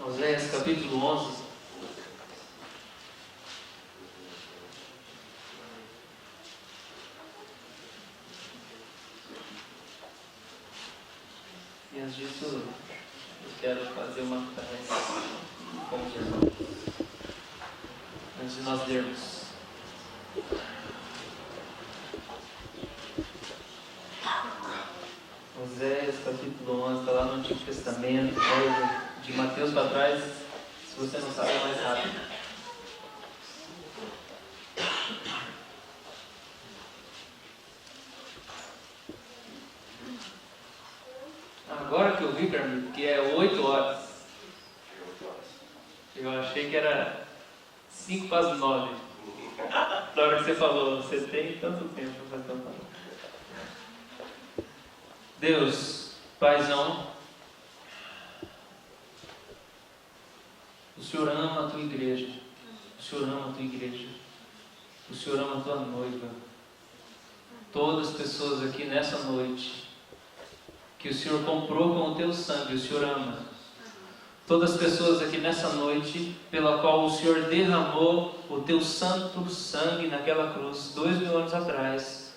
Oséias capítulo 11. E antes disso, eu quero fazer uma prece com os irmãos. Antes de nós lermos. Oséias capítulo 11, está lá no Antigo Testamento, de Mateus para trás. Se você não sabe, é mais rápido. Agora que eu vi, Carmelo, que é 8 horas. Eu achei que era 5 para as 9. Na hora que você falou, você tem tanto tempo para fazer tanta coisa. Deus, Paizão, o Senhor ama a tua igreja. O Senhor ama a tua igreja. O Senhor ama a tua noiva. Todas as pessoas aqui nessa noite que o Senhor comprou com o teu sangue, o Senhor ama. Todas as pessoas aqui nessa noite pela qual o Senhor derramou o teu santo sangue naquela cruz 2000 anos atrás.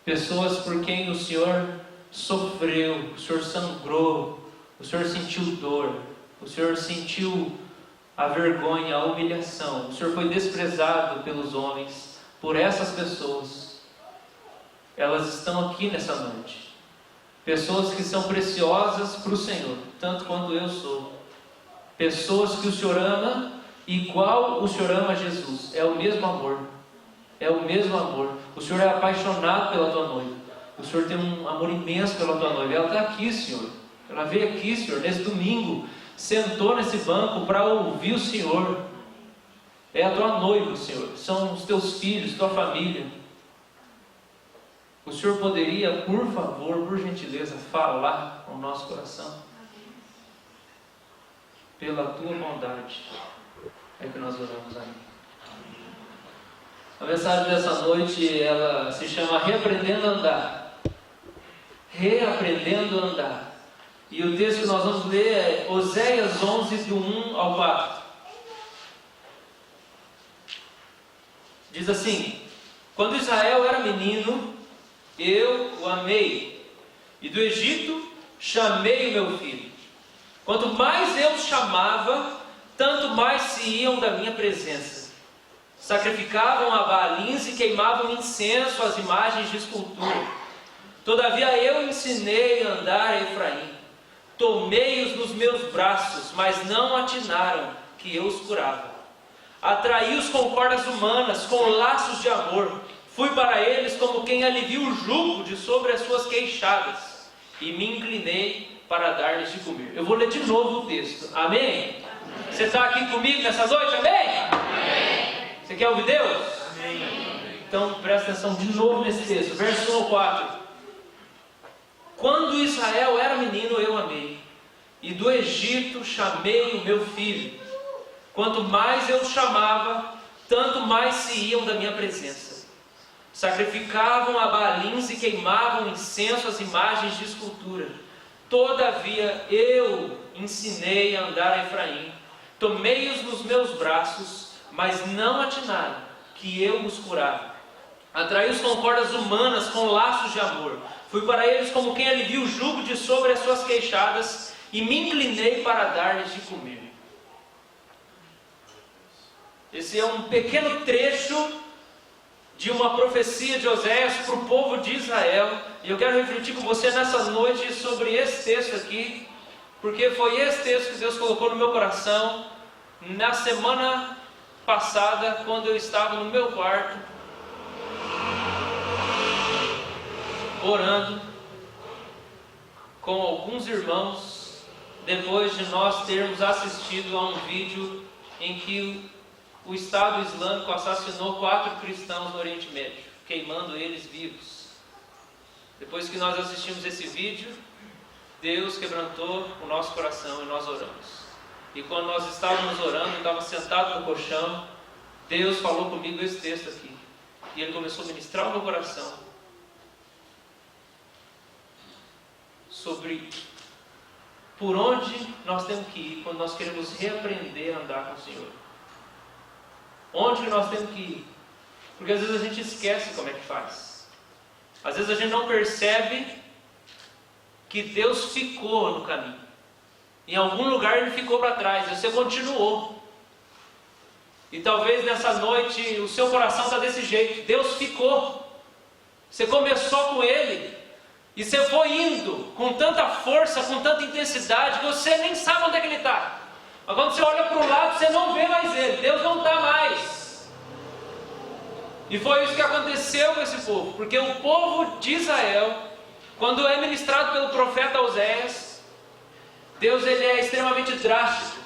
Pessoas por quem o Senhor sofreu, o Senhor sangrou, o Senhor sentiu dor, o Senhor sentiu a vergonha, a humilhação. O Senhor foi desprezado pelos homens. Por essas pessoas, elas estão aqui nessa noite. Pessoas que são preciosas para o Senhor, tanto quanto eu sou. Pessoas que o Senhor ama, igual o Senhor ama Jesus. É o mesmo amor. É o mesmo amor. O Senhor é apaixonado pela tua noiva. O Senhor tem um amor imenso pela tua noiva. Ela está aqui, Senhor. Ela veio aqui, Senhor, nesse domingo. Sentou nesse banco para ouvir o Senhor. É a tua noiva, Senhor. São os teus filhos, tua família. O Senhor poderia, por favor, por gentileza, falar ao nosso coração? Pela tua bondade é que nós oramos, amém. A mensagem dessa noite, ela se chama Reaprendendo a Andar. Reaprendendo a Andar. E o texto que nós vamos ler é Oséias 11, do 1 ao 4. Diz assim: Quando Israel era menino, eu o amei, e do Egito chamei o meu filho. Quanto mais eu os chamava, tanto mais se iam da minha presença. Sacrificavam a Baalins e queimavam incenso às imagens de escultura. Todavia eu ensinei a andar a Efraim. Tomei-os nos meus braços, mas não atinaram que eu os curava. Atraí-os com cordas humanas, com laços de amor. Fui para eles como quem alivia o jugo de sobre as suas queixadas. E me inclinei para dar-lhes de comer. Eu vou ler de novo o texto. Amém? Você está aqui comigo nessa noite? Amém? Amém. Você quer ouvir Deus? Amém. Então presta atenção de novo nesse texto. Verso 1 ao 4. Quando Israel era menino, eu amei. E do Egito chamei o meu filho. Quanto mais eu os chamava, tanto mais se iam da minha presença. Sacrificavam a Baalins e queimavam incenso às imagens de escultura. Todavia eu ensinei a andar a Efraim. Tomei-os nos meus braços, mas não atinaram que eu os curava. Atraí-os com cordas humanas, com laços de amor. Fui para eles como quem alivia o jugo de sobre as suas queixadas, e me inclinei para dar-lhes de comer. Esse é um pequeno trecho de uma profecia de Oséias para o povo de Israel. E eu quero refletir com você nessa noite sobre esse texto aqui, porque foi esse texto que Deus colocou no meu coração na semana passada, quando eu estava no meu quarto, orando com alguns irmãos, depois de nós termos assistido a um vídeo em que o Estado Islâmico assassinou 4 cristãos no Oriente Médio, queimando eles vivos. Depois que nós assistimos esse vídeo, Deus quebrantou o nosso coração e nós oramos. E quando nós estávamos orando, eu estava sentado no colchão, Deus falou comigo esse texto aqui. E Ele começou a ministrar o meu coração sobre por onde nós temos que ir quando nós queremos reaprender a andar com o Senhor. Onde que nós temos que ir? Porque às vezes a gente esquece como é que faz. Às vezes a gente não percebe que Deus ficou no caminho. Em algum lugar Ele ficou para trás, e você continuou. E talvez nessa noite o seu coração está desse jeito. Deus ficou. Você começou com Ele, e você foi indo com tanta força, com tanta intensidade, que você nem sabe onde é que Ele está. Mas quando você olha para o lado, você não vê mais Ele. Deus não está mais. E foi isso que aconteceu com esse povo. Porque o povo de Israel, quando é ministrado pelo profeta Oséias, Deus ele é extremamente drástico.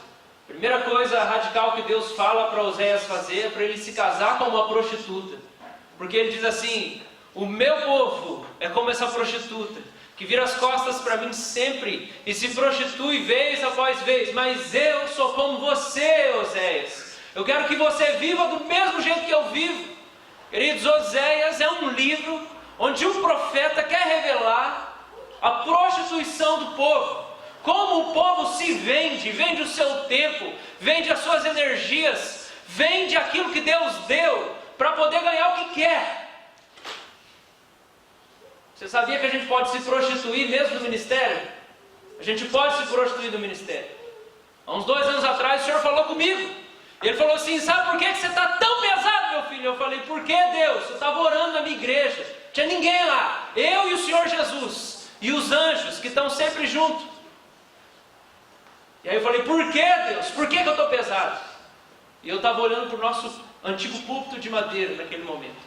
Primeira coisa radical que Deus fala para Oséias fazer é para ele se casar com uma prostituta. Porque ele diz assim: o meu povo é como essa prostituta, que vira as costas para mim sempre e se prostitui vez após vez. Mas eu sou como você, Oséias. Eu quero que você viva do mesmo jeito que eu vivo. Queridos, Oséias é um livro onde um profeta quer revelar a prostituição do povo. Como o povo se vende, vende o seu tempo, vende as suas energias, vende aquilo que Deus deu para poder ganhar o que quer. Você sabia que a gente pode se prostituir mesmo no ministério? A gente pode se prostituir no ministério. Há uns 2 anos atrás o Senhor falou comigo. Ele falou assim: sabe por que você está tão pesado, meu filho? Eu falei: por que, Deus? Eu estava orando na minha igreja, não tinha ninguém lá, eu e o Senhor Jesus, e os anjos que estão sempre juntos. E aí eu falei: por que, Deus? Por que eu estou pesado? E eu estava olhando para o nosso antigo púlpito de madeira naquele momento.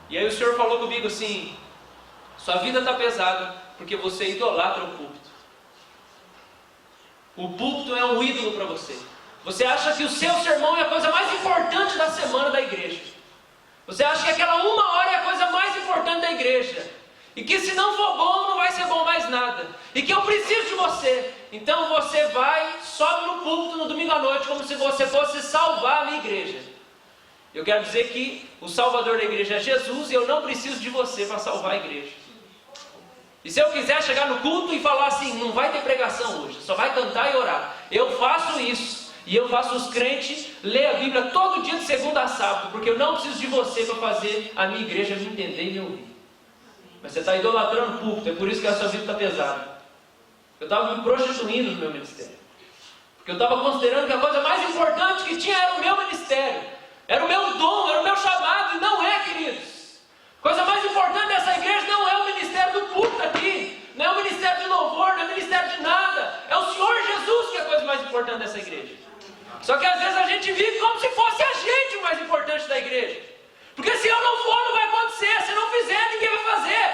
E aí o Senhor falou comigo assim: sua vida está pesada porque você idolatra o púlpito. O púlpito é um ídolo para você. Você acha que o seu sermão é a coisa mais importante da semana da igreja. Você acha que aquela 1 hora é a coisa mais importante da igreja. E que se não for bom, não vai ser bom mais nada. E que eu preciso de você. Então você vai, sobe no púlpito no domingo à noite, como se você fosse salvar a minha igreja. Eu quero dizer que o salvador da igreja é Jesus, e eu não preciso de você para salvar a igreja. E se eu quiser chegar no culto e falar assim: não vai ter pregação hoje, só vai cantar e orar, eu faço isso. E eu faço os crentes ler a Bíblia todo dia de segunda a sábado, porque eu não preciso de você para fazer a minha igreja me entender e me ouvir. Mas você está idolatrando o púlpito, é por isso que a sua vida está pesada. Eu estava me prostituindo no meu ministério, porque eu estava considerando que a coisa mais importante que tinha era o meu ministério, era o meu dom, era o meu chamado. E não é, queridos. A coisa mais importante dessa igreja não é o ministério do púlpito aqui, não é o ministério de louvor, não é o ministério de nada. É o Senhor Jesus que é a coisa mais importante dessa igreja. Só que às vezes a gente vive como se fosse a gente o mais importante da igreja. Porque se eu não for, não vai acontecer. Se não fizer, ninguém vai fazer.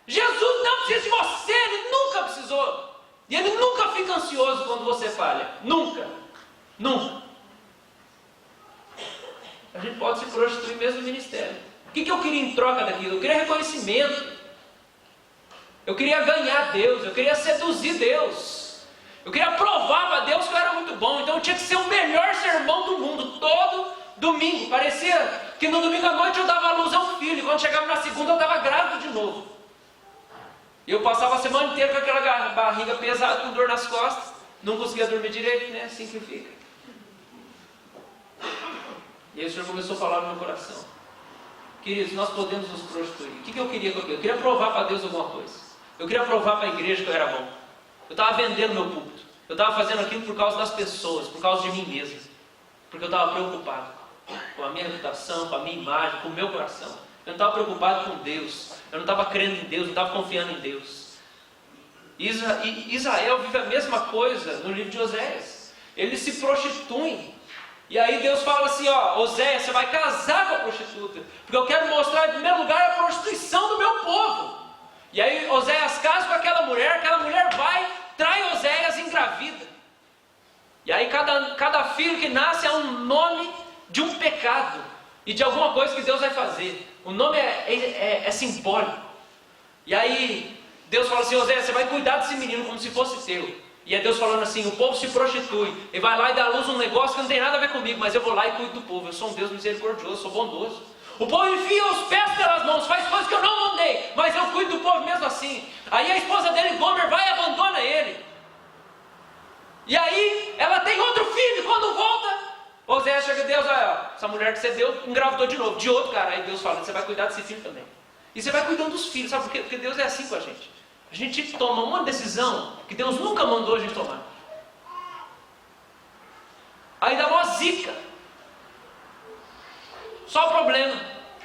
Jesus não precisa de você, Ele nunca precisou. E Ele nunca fica ansioso quando você falha. Nunca. Nunca. A gente pode se prostituir mesmo no ministério. O que eu queria em troca daquilo? Eu queria reconhecimento. Eu queria ganhar Deus. Eu queria seduzir Deus. Eu queria provar para Deus que eu era muito bom. Então eu tinha que ser o melhor sermão do mundo todo domingo. Parecia que no domingo à noite eu dava à luz a um filho, e quando chegava na segunda eu estava grávido de novo. E eu passava a semana inteira com aquela barriga pesada, com dor nas costas, não conseguia dormir direito, né? Assim que fica. E aí o Senhor começou a falar no meu coração: queridos, nós podemos nos prostituir. O que eu queria com aquilo? Eu queria provar para Deus alguma coisa. Eu queria provar para a igreja que eu era bom. Eu estava vendendo meu púlpito. Eu estava fazendo aquilo por causa das pessoas, por causa de mim mesmo. Porque eu estava preocupado com a minha reputação, com a minha imagem, com o meu coração. Eu não estava preocupado com Deus. Eu não estava crendo em Deus, não estava confiando em Deus. Israel vive a mesma coisa no livro de Oséias. Eles se prostituem. E aí Deus fala assim: ó, Oséias, você vai casar com a prostituta, porque eu quero mostrar em primeiro lugar a prostituição do meu povo. E aí Oséias casa com aquela mulher vai, trai Oséias, engravida. E aí cada filho que nasce é um nome de um pecado e de alguma coisa que Deus vai fazer. O nome é simbólico. E aí Deus fala assim: Oséias, você vai cuidar desse menino como se fosse teu. E é Deus falando assim: o povo se prostitui, e vai lá e dá à luz um negócio que não tem nada a ver comigo, mas eu vou lá e cuido do povo. Eu sou um Deus misericordioso, sou bondoso. O povo enfia os pés pelas mãos, faz coisas que eu não mandei, mas eu cuido do povo mesmo assim. Aí a esposa dele, Gomer, vai e abandona ele. E aí ela tem outro filho. Quando volta, Oséias chega a Deus, olha, essa mulher que você deu engravidou de novo, de outro cara. Aí Deus fala, você vai cuidar desse filho também. E você vai cuidando dos filhos, sabe por quê? Porque Deus é assim com a gente. A gente toma uma decisão que Deus nunca mandou a gente tomar. Aí dá uma zica. Só problema.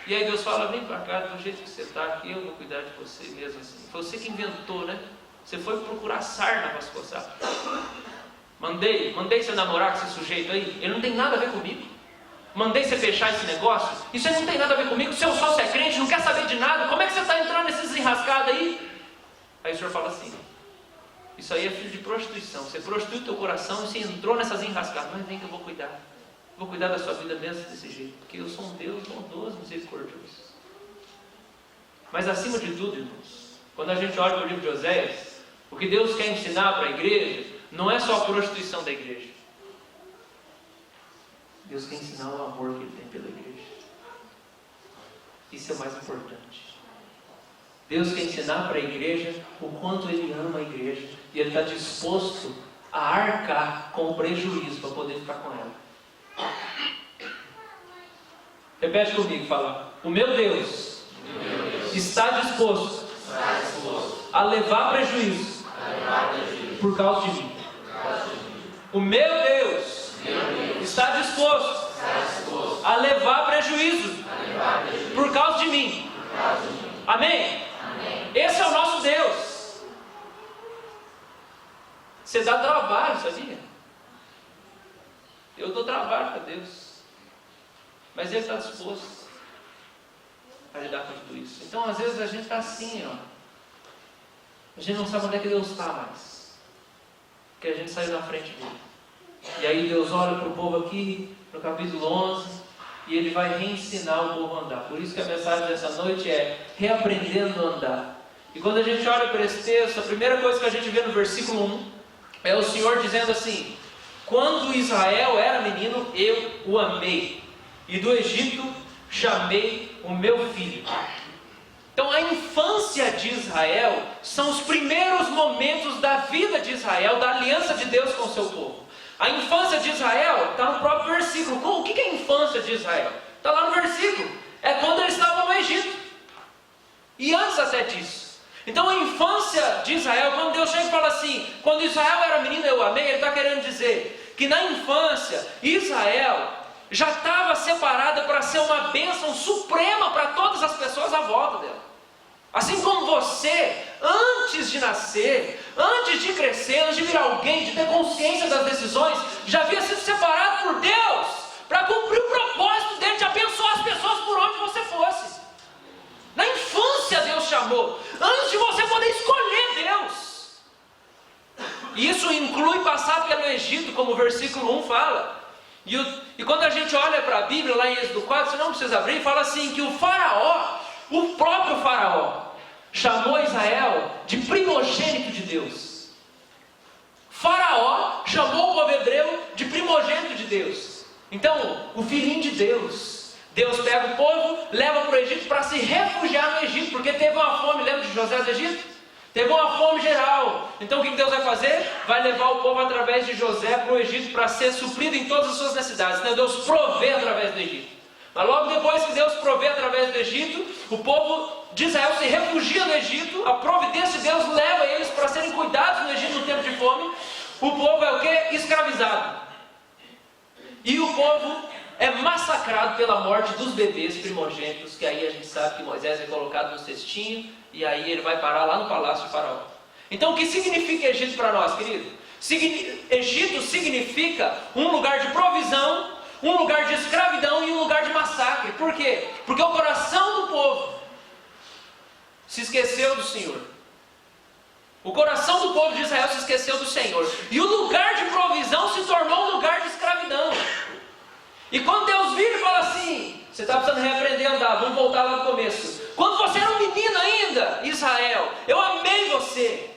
E aí Deus fala, vem para cá, do jeito que você está aqui, eu vou cuidar de você mesmo assim. Foi você que inventou, né? Você foi procurar sarna para se coçar. Mandei você namorar com esse sujeito aí. Ele não tem nada a ver comigo. Mandei você fechar esse negócio. Isso aí não tem nada a ver comigo. Seu sócio é crente, não quer saber de nada. Como é que você está entrando nesses enrascados aí? Aí o Senhor fala assim, isso aí é filho de prostituição. Você prostituiu o teu coração e você entrou nessas enrascadas. Mas vem que eu vou cuidar. Vou cuidar da sua vida mesmo desse jeito. Porque eu sou um Deus bondoso, misericordioso. Mas acima de tudo, irmãos, quando a gente olha para o livro de Oséias, o que Deus quer ensinar para a igreja não é só a prostituição da igreja. Deus quer ensinar o amor que Ele tem pela igreja. Isso é o mais importante. Deus quer ensinar para a igreja o quanto Ele ama a igreja. E Ele está disposto a arcar com o prejuízo para poder ficar com ela. Repete comigo, fala. O meu Deus está disposto a levar prejuízo por causa de mim. O meu Deus está disposto a levar prejuízo por causa de mim. Amém? Esse é o nosso Deus. Você dá trabalho, sabia? Eu dou trabalho para Deus. Mas Ele está disposto a lidar com tudo isso. Então, às vezes, a gente está assim, ó. A gente não sabe onde é que Deus está mais. Porque a gente saiu na frente dele. E aí Deus olha para o povo aqui, no capítulo 11, e Ele vai reensinar o povo a andar. Por isso que a mensagem dessa noite é reaprendendo a andar. E quando a gente olha para esse texto, a primeira coisa que a gente vê no versículo 1 é o Senhor dizendo assim: quando Israel era menino, eu o amei, e do Egito chamei o meu filho. Então a infância de Israel são os primeiros momentos da vida de Israel, da aliança de Deus com o seu povo. A infância de Israel está no próprio versículo. O que é a infância de Israel? Está lá no versículo. É quando eles estavam no Egito. E antes até disso. Então a infância de Israel, quando Deus chega e fala assim, quando Israel era menino eu amei, Ele está querendo dizer que na infância Israel já estava separada para ser uma bênção suprema para todas as pessoas à volta dela. Assim como você, antes de nascer, antes de crescer, antes de virar alguém, de ter consciência das decisões, já havia sido separado por Deus para cumprir o propósito dele de abençoar as pessoas por onde você fosse. Na infância Deus chamou, antes de você poder escolher Deus. E isso inclui passar pelo Egito, como o versículo 1 fala. E quando a gente olha para a Bíblia, lá em Êxodo 4, você não precisa abrir, fala assim que o faraó, o próprio faraó, chamou Israel de primogênito de Deus. Faraó chamou o povo hebreu de primogênito de Deus. Então, o filhinho de Deus. Deus pega o povo, leva para o Egito para se refugiar no Egito, porque teve uma fome, lembra de José do Egito? Teve uma fome geral. Então o que Deus vai fazer? Vai levar o povo através de José para o Egito para ser suprido em todas as suas necessidades. Então Deus provê através do Egito. Mas logo depois que Deus provê através do Egito, o povo de Israel se refugia no Egito. A providência de Deus leva eles para serem cuidados no Egito no tempo de fome. O povo é o quê? Escravizado. E o povo é massacrado pela morte dos bebês primogênitos, que aí a gente sabe que Moisés é colocado no cestinho, e aí ele vai parar lá no palácio de Faraó. Então o que significa Egito para nós, querido? Egito significa um lugar de provisão, um lugar de escravidão e um lugar de massacre. Por quê? Porque o coração do povo se esqueceu do Senhor. O coração do povo de Israel se esqueceu do Senhor. E o lugar de provisão se tornou um lugar de escravidão. E quando Deus vira e fala assim, você está precisando reaprender a andar, vamos voltar lá no começo. Quando você era um menino ainda, Israel, eu amei você.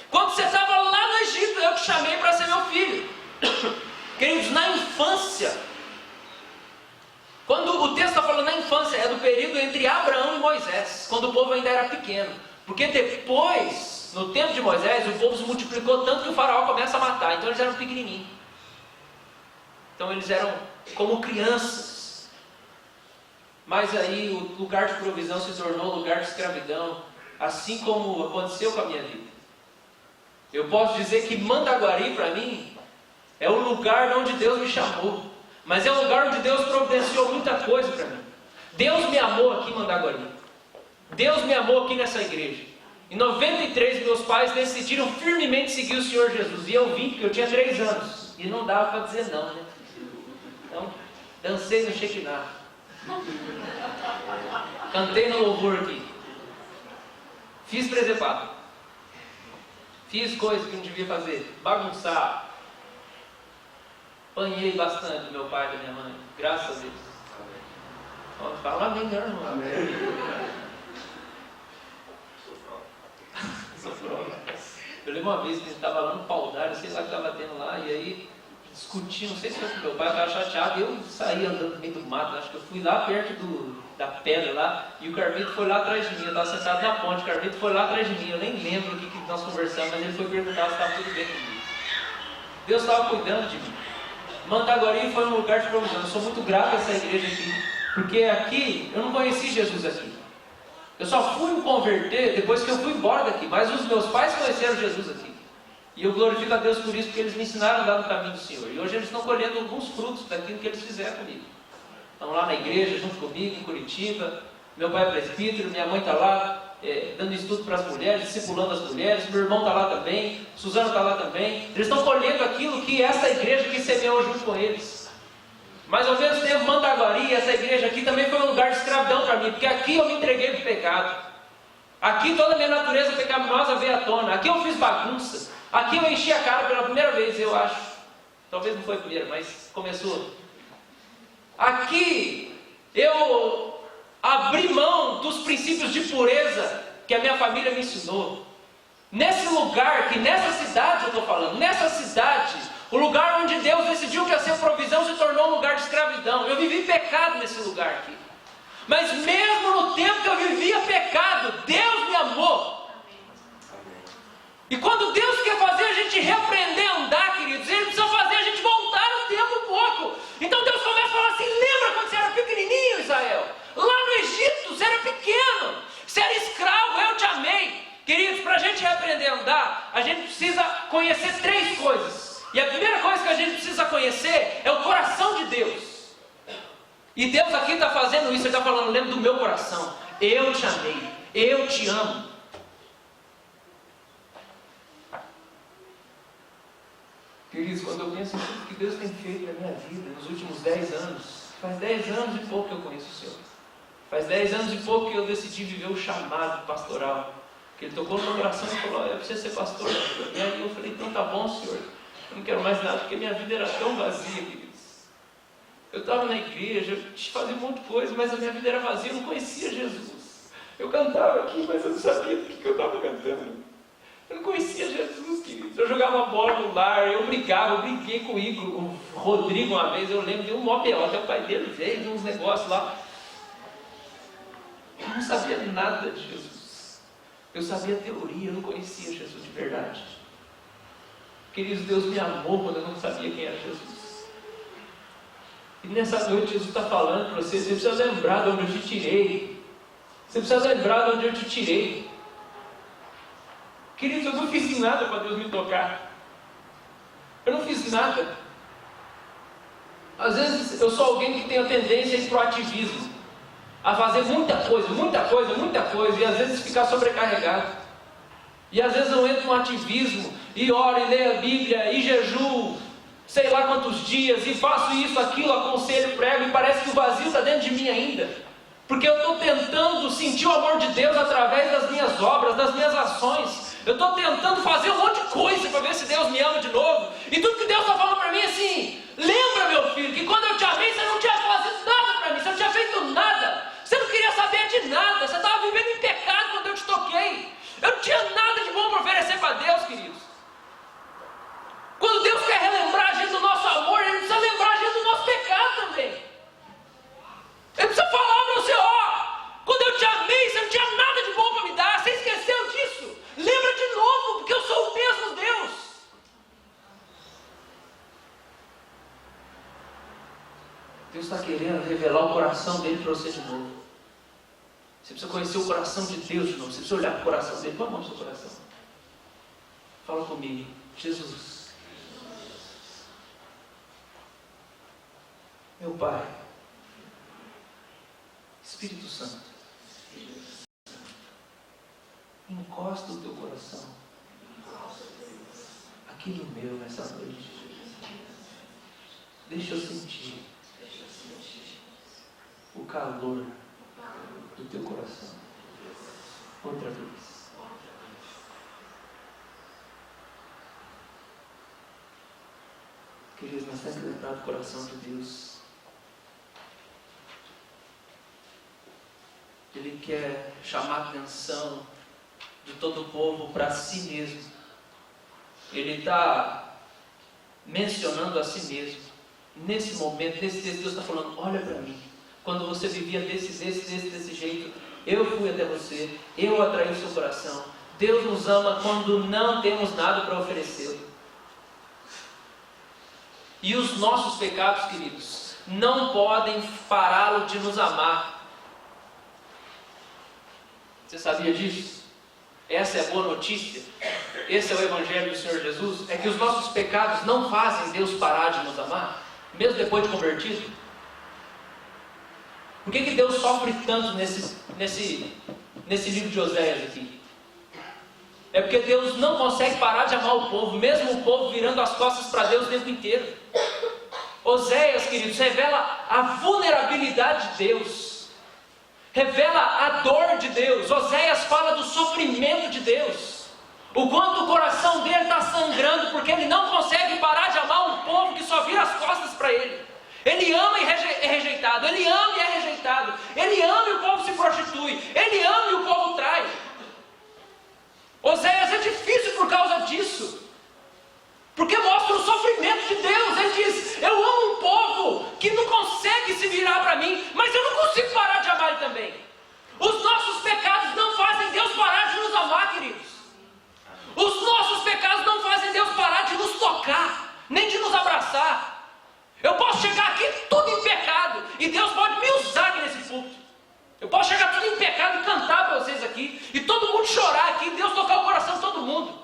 Quando você estava lá no Egito, eu te chamei para ser meu filho. Queridos, na infância, quando o texto está falando na infância, é do período entre Abraão e Moisés, quando o povo ainda era pequeno. Porque depois no tempo de Moisés, o povo se multiplicou tanto que o faraó começa a matar. Então eles eram pequenininhos. Então eles eram como crianças. Mas aí o lugar de provisão se tornou lugar de escravidão. Assim como aconteceu com a minha vida. Eu posso dizer que Mandaguari para mim é o lugar onde Deus me chamou. Mas é um lugar onde Deus providenciou muita coisa para mim. Deus me amou aqui em Mandaguari. Deus me amou aqui nessa igreja. Em 93, meus pais decidiram firmemente seguir o Senhor Jesus. E eu vim porque eu tinha 3 anos. E não dava para dizer não, né? Então, dancei no Shekinah. Cantei no louvor aqui. Fiz presepado. Fiz coisas que não devia fazer. Bagunçar. Apanhei bastante do meu pai e da minha mãe. Graças a Deus. Fala amém, meu irmão. Amém. Eu lembro uma vez que a gente estava lá no Paudário, sei lá o que estava tendo lá, e aí discutindo, não sei se foi com meu pai, estava chateado, e eu saí andando no meio do mato, acho que eu fui lá perto da pedra lá, e o Carmito foi lá atrás de mim, eu estava sentado na ponte, o Carmito foi lá atrás de mim, eu nem lembro o que nós conversamos, mas ele foi perguntar se estava tudo bem comigo. Deus estava cuidando de mim. Mandaguari foi um lugar de provisão. Eu sou muito grato a essa igreja aqui, porque aqui, eu não conheci Jesus aqui. Eu só fui me converter depois que eu fui embora daqui, mas os meus pais conheceram Jesus aqui. E eu glorifico a Deus por isso, porque eles me ensinaram a andar no caminho do Senhor. E hoje eles estão colhendo alguns frutos daquilo que eles fizeram comigo. Estão lá na igreja, junto comigo, em Curitiba. Meu pai é presbítero, minha mãe está lá, dando estudo para as mulheres, discipulando as mulheres. Meu irmão está lá também, Suzana está lá também. Eles estão colhendo aquilo que essa igreja que semeou junto com eles. Mas ao mesmo tempo, Mandaguari, essa igreja aqui também foi um lugar de escravidão para mim, porque aqui eu me entreguei para o pecado. Aqui toda a minha natureza pecaminosa veio à tona. Aqui eu fiz bagunça. Aqui eu enchi a cara pela primeira vez, eu acho. Talvez não foi a primeira, mas começou. Aqui eu abri mão dos princípios de pureza que a minha família me ensinou. Nesse lugar, que nessa cidade eu estou falando, nessa cidade, o lugar onde Deus decidiu que a sua provisão se tornou um lugar de escravidão. Eu vivi pecado nesse lugar aqui. Mas mesmo no tempo que eu vivia pecado, Deus me amou. E quando Deus quer fazer a gente reaprender a andar, queridos, Ele precisa fazer a gente voltar no tempo um pouco. Então Deus começa a falar assim: lembra quando você era pequenininho, Israel? Lá no Egito, você era pequeno, você era escravo, eu te amei. Queridos, para a gente reaprender a andar, a gente precisa conhecer 3 coisas. E a primeira coisa que a gente precisa conhecer é o coração de Deus. E Deus aqui está fazendo isso, Ele está falando: lembra do meu coração, eu te amei, eu te amo. Queridos, quando eu penso em tudo que Deus tem feito na minha vida, nos últimos 10 anos, faz 10 anos e pouco que eu conheço o Senhor. Faz 10 anos e pouco que eu decidi viver o chamado pastoral. Que Ele tocou no meu coração e falou: eu preciso ser pastor. E aí eu falei: então tá bom, Senhor. Eu não quero mais nada, porque minha vida era tão vazia, queridos. Eu estava na igreja, eu fazia um monte de coisa, mas a minha vida era vazia, eu não conhecia Jesus. Eu cantava aqui, mas eu não sabia do que eu estava cantando. Eu não conhecia Jesus, queridos. Eu jogava bola no lar, eu briguei com o Igor, o Rodrigo uma vez, eu lembro de um mó-B.O., até o pai dele veio de uns negócios lá. Eu não sabia nada de Jesus. Eu sabia teoria, eu não conhecia Jesus de verdade. Queridos, Deus me amou quando eu não sabia quem era Jesus. E nessa noite Jesus está falando para você: você precisa lembrar de onde eu te tirei. Você precisa lembrar de onde eu te tirei. Queridos, eu não fiz nada para Deus me tocar. Eu não fiz nada. Às vezes eu sou alguém que tem a tendência a ir para o ativismo, a fazer muita coisa, e às vezes ficar sobrecarregado. E às vezes eu entro no ativismo, e oro, e leio a Bíblia, e jejuo, sei lá quantos dias, e faço isso, aquilo, aconselho, prego, e parece que o vazio está dentro de mim ainda. Porque eu estou tentando sentir o amor de Deus através das minhas obras, das minhas ações. Eu estou tentando fazer um monte de coisa para ver se Deus me ama de novo. E tudo que Deus está falando para mim é assim: lembra, meu filho, que quando eu te amei, você não tinha feito nada para mim, você não tinha feito nada. Você não queria saber de nada, você estava vivendo em pecado quando eu te toquei. Eu não tinha nada de bom para oferecer para Deus, queridos. Quando Deus quer relembrar a gente do nosso amor, Ele precisa lembrar a gente do nosso pecado também. Ele precisa falar para você: ó, quando eu te amei, você não tinha nada de bom para me dar, você esqueceu disso. Lembra de novo. Deus está querendo revelar o coração dele para você de novo. Você precisa conhecer o coração de Deus de novo. Você precisa olhar para o coração dele. Põe a mão no seu coração. Fala comigo. Jesus, meu Pai, Espírito Santo, encosta o teu coração aqui no meu nessa noite. Deixa eu sentir o calor do teu coração. Outra vez. Queridos, nós temos que lembrar do coração de Deus. Ele quer chamar a atenção de todo o povo para si mesmo. Ele está mencionando a si mesmo. Nesse momento, nesse texto, Deus está falando: olha para mim. Quando você vivia desse jeito, eu fui até você, eu atraí o seu coração. Deus nos ama quando não temos nada para oferecer. E os nossos pecados, queridos, não podem pará-lo de nos amar. Você sabia disso? Essa é a boa notícia. Esse é o Evangelho do Senhor Jesus. É que os nossos pecados não fazem Deus parar de nos amar, mesmo depois de convertido. Por que Deus sofre tanto nesse livro de Oséias aqui? É porque Deus não consegue parar de amar o povo, mesmo o povo virando as costas para Deus o tempo inteiro. Oséias, queridos, revela a vulnerabilidade de Deus, revela a dor de Deus. Oséias fala do sofrimento de Deus, o quanto o coração dele está sangrando, porque ele não consegue parar de amar um povo que só vira as costas para ele. Ele ama e é rejeitado, ele ama e é rejeitado, ele ama e o povo se prostitui, ele ama e o povo trai. Oséias é difícil por causa disso, porque mostra o sofrimento de Deus. Ele diz: eu amo um povo que não consegue se virar para mim, mas eu não consigo parar de amar ele também. Os nossos pecados não fazem Deus parar de nos amar, queridos. Os nossos pecados não fazem Deus parar de nos tocar, nem de nos abraçar. Eu posso chegar aqui tudo em pecado, e Deus pode me usar aqui nesse púlpito. Eu posso chegar tudo em pecado e cantar para vocês aqui, e todo mundo chorar aqui, e Deus tocar o coração de todo mundo.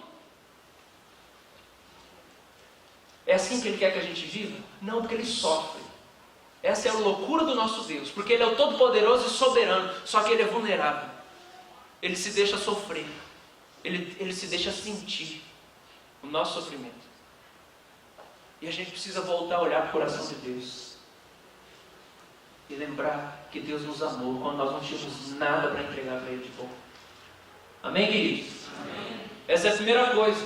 É assim que Ele quer que a gente viva? Não, porque Ele sofre. Essa é a loucura do nosso Deus, porque Ele é o Todo-Poderoso e Soberano, só que Ele é vulnerável. Ele se deixa sofrer, Ele se deixa sentir o nosso sofrimento. E a gente precisa voltar a olhar para o coração de Deus e lembrar que Deus nos amou quando nós não tínhamos nada para entregar para Ele de bom. Amém, queridos? Amém. Essa é a primeira coisa.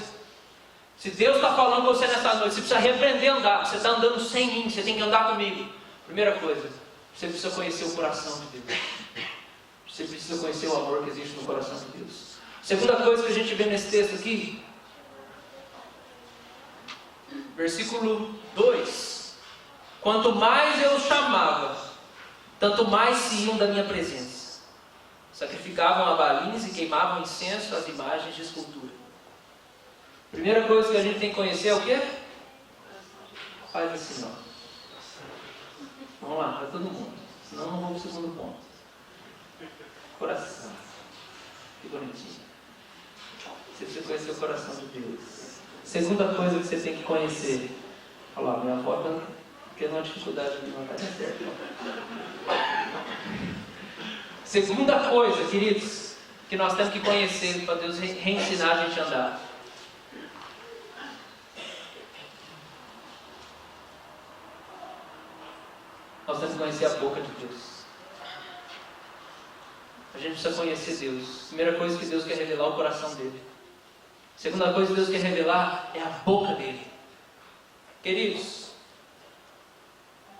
Se Deus está falando com você nessa noite, você precisa repreender andar. Você está andando sem mim, você tem que andar comigo. Primeira coisa, você precisa conhecer o coração de Deus. Você precisa conhecer o amor que existe no coração de Deus. Segunda coisa que a gente vê nesse texto aqui, versículo 2: quanto mais eu chamava, tanto mais se iam da minha presença. Sacrificavam a balins e queimavam incenso às imagens de escultura. Primeira coisa que a gente tem que conhecer é o quê? Faz assim, ó. Vamos lá, para todo mundo. Senão não vou para o segundo ponto. Coração. Que bonitinho. Você precisa conhecer o coração de Deus. Segunda coisa que você tem que conhecer. Olha lá, minha avó está tendo uma dificuldade de não está certo. Segunda coisa, queridos, que nós temos que conhecer para Deus reensinar a gente a andar. Nós temos que conhecer a boca de Deus. A gente precisa conhecer Deus. Primeira coisa que Deus quer revelar é o coração dele. Segunda coisa que Deus quer revelar é a boca dele. Queridos,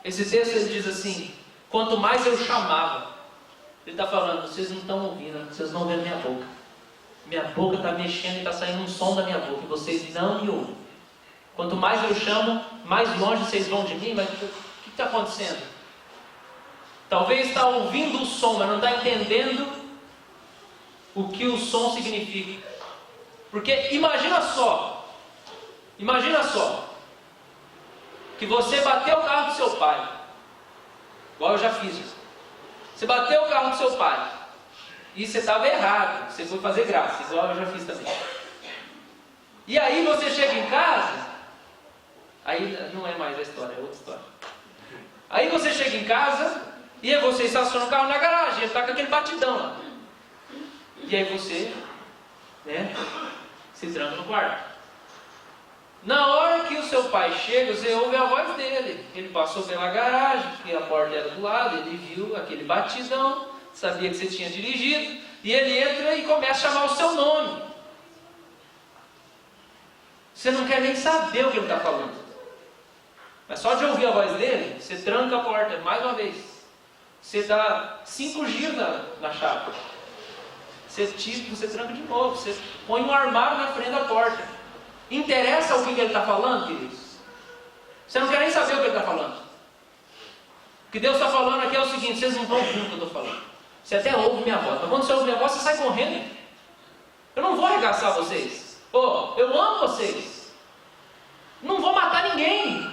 esse texto ele diz assim: quanto mais eu chamava. Ele está falando: vocês não estão ouvindo, vocês não vendo minha boca. Minha boca está mexendo e está saindo um som da minha boca, e vocês não me ouvem. Quanto mais eu chamo, mais longe vocês vão de mim. Mas o que está acontecendo? Talvez está ouvindo o som, mas não está entendendo o que o som significa. Porque imagina só, que você bateu o carro do seu pai, igual eu já fiz. Você bateu o carro do seu pai e você estava errado, você foi fazer graça, igual eu já fiz também. E aí você chega em casa, aí não é mais a história, é outra história. Aí você chega em casa e aí você estaciona o carro na garagem, ele está com aquele batidão lá. E aí você, se tranca no quarto. Na hora que o seu pai chega, você ouve a voz dele. Ele passou pela garagem, que a porta era do lado, ele viu aquele batidão, sabia que você tinha dirigido, e ele entra e começa a chamar o seu nome. Você não quer nem saber o que ele está falando. Mas só de ouvir a voz dele, você tranca a porta mais uma vez. Você dá 5 giros na chave. Você tranca de novo. Você põe um armário na frente da porta. Interessa o que ele está falando, queridos? Você não quer nem saber o que ele está falando. O que Deus está falando aqui é o seguinte: vocês não vão ouvir o que eu estou falando. Você até ouve minha voz, mas quando você ouve minha voz, você sai correndo. Eu não vou arregaçar vocês. Eu amo vocês. Não vou matar ninguém.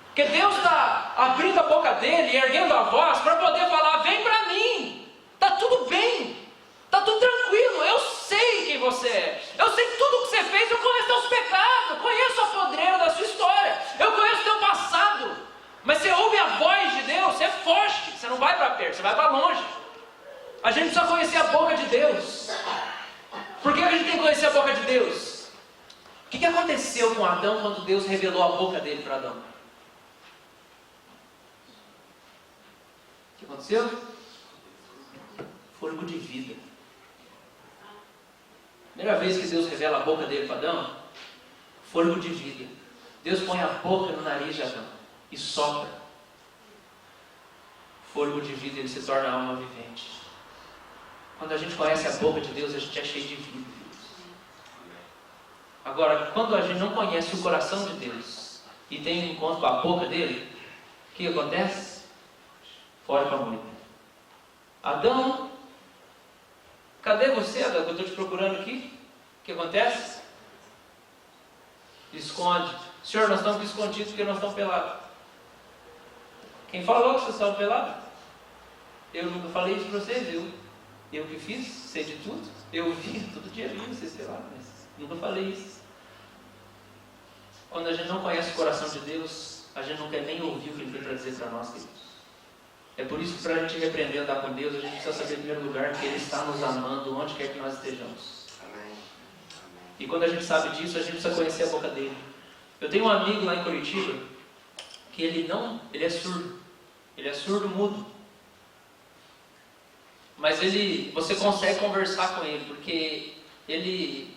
Porque Deus está abrindo a boca dele e erguendo a voz para poder falar: vem para mim. Está tudo bem. Está tudo tranquilo. Eu sei quem você é. Eu sei tudo o que você fez. Eu conheço teus pecados. Eu conheço a podreira da sua história. Eu conheço teu passado. Mas você ouve a voz de Deus, você foge. Você não vai para perto, você vai para longe. A gente precisa conhecer a boca de Deus. Por que a gente tem que conhecer a boca de Deus? O que aconteceu com Adão quando Deus revelou a boca dele para Adão? O que aconteceu? Fôlego de vida. Primeira vez que Deus revela a boca dele para Adão, fôlego de vida. Deus põe a boca no nariz de Adão e sopra. Fôlego de vida, ele se torna alma vivente. Quando a gente conhece a boca de Deus, a gente é cheio de vida. Agora, quando a gente não conhece o coração de Deus e tem um encontro com a boca dele, o que acontece? Fora para morrer. Adão, cadê você, Adão? Eu estou te procurando aqui. O que acontece? Esconde. Senhor, nós estamos escondidos porque nós estamos pelados. Quem falou que vocês estavam pelados? Eu nunca falei isso para vocês, eu que fiz, sei de tudo. Eu vi, todo dia vi vocês pelados, mas nunca falei isso. Quando a gente não conhece o coração de Deus, a gente não quer nem ouvir o que Ele tem para dizer para nós, queridos. É por isso que para a gente repreender andar com Deus, a gente precisa saber em primeiro lugar que Ele está nos amando onde quer que nós estejamos. Amém. E quando a gente sabe disso, a gente precisa conhecer a boca dele. Eu tenho um amigo lá em Curitiba que ele é surdo. Ele é surdo mudo. Mas você consegue conversar com ele, porque ele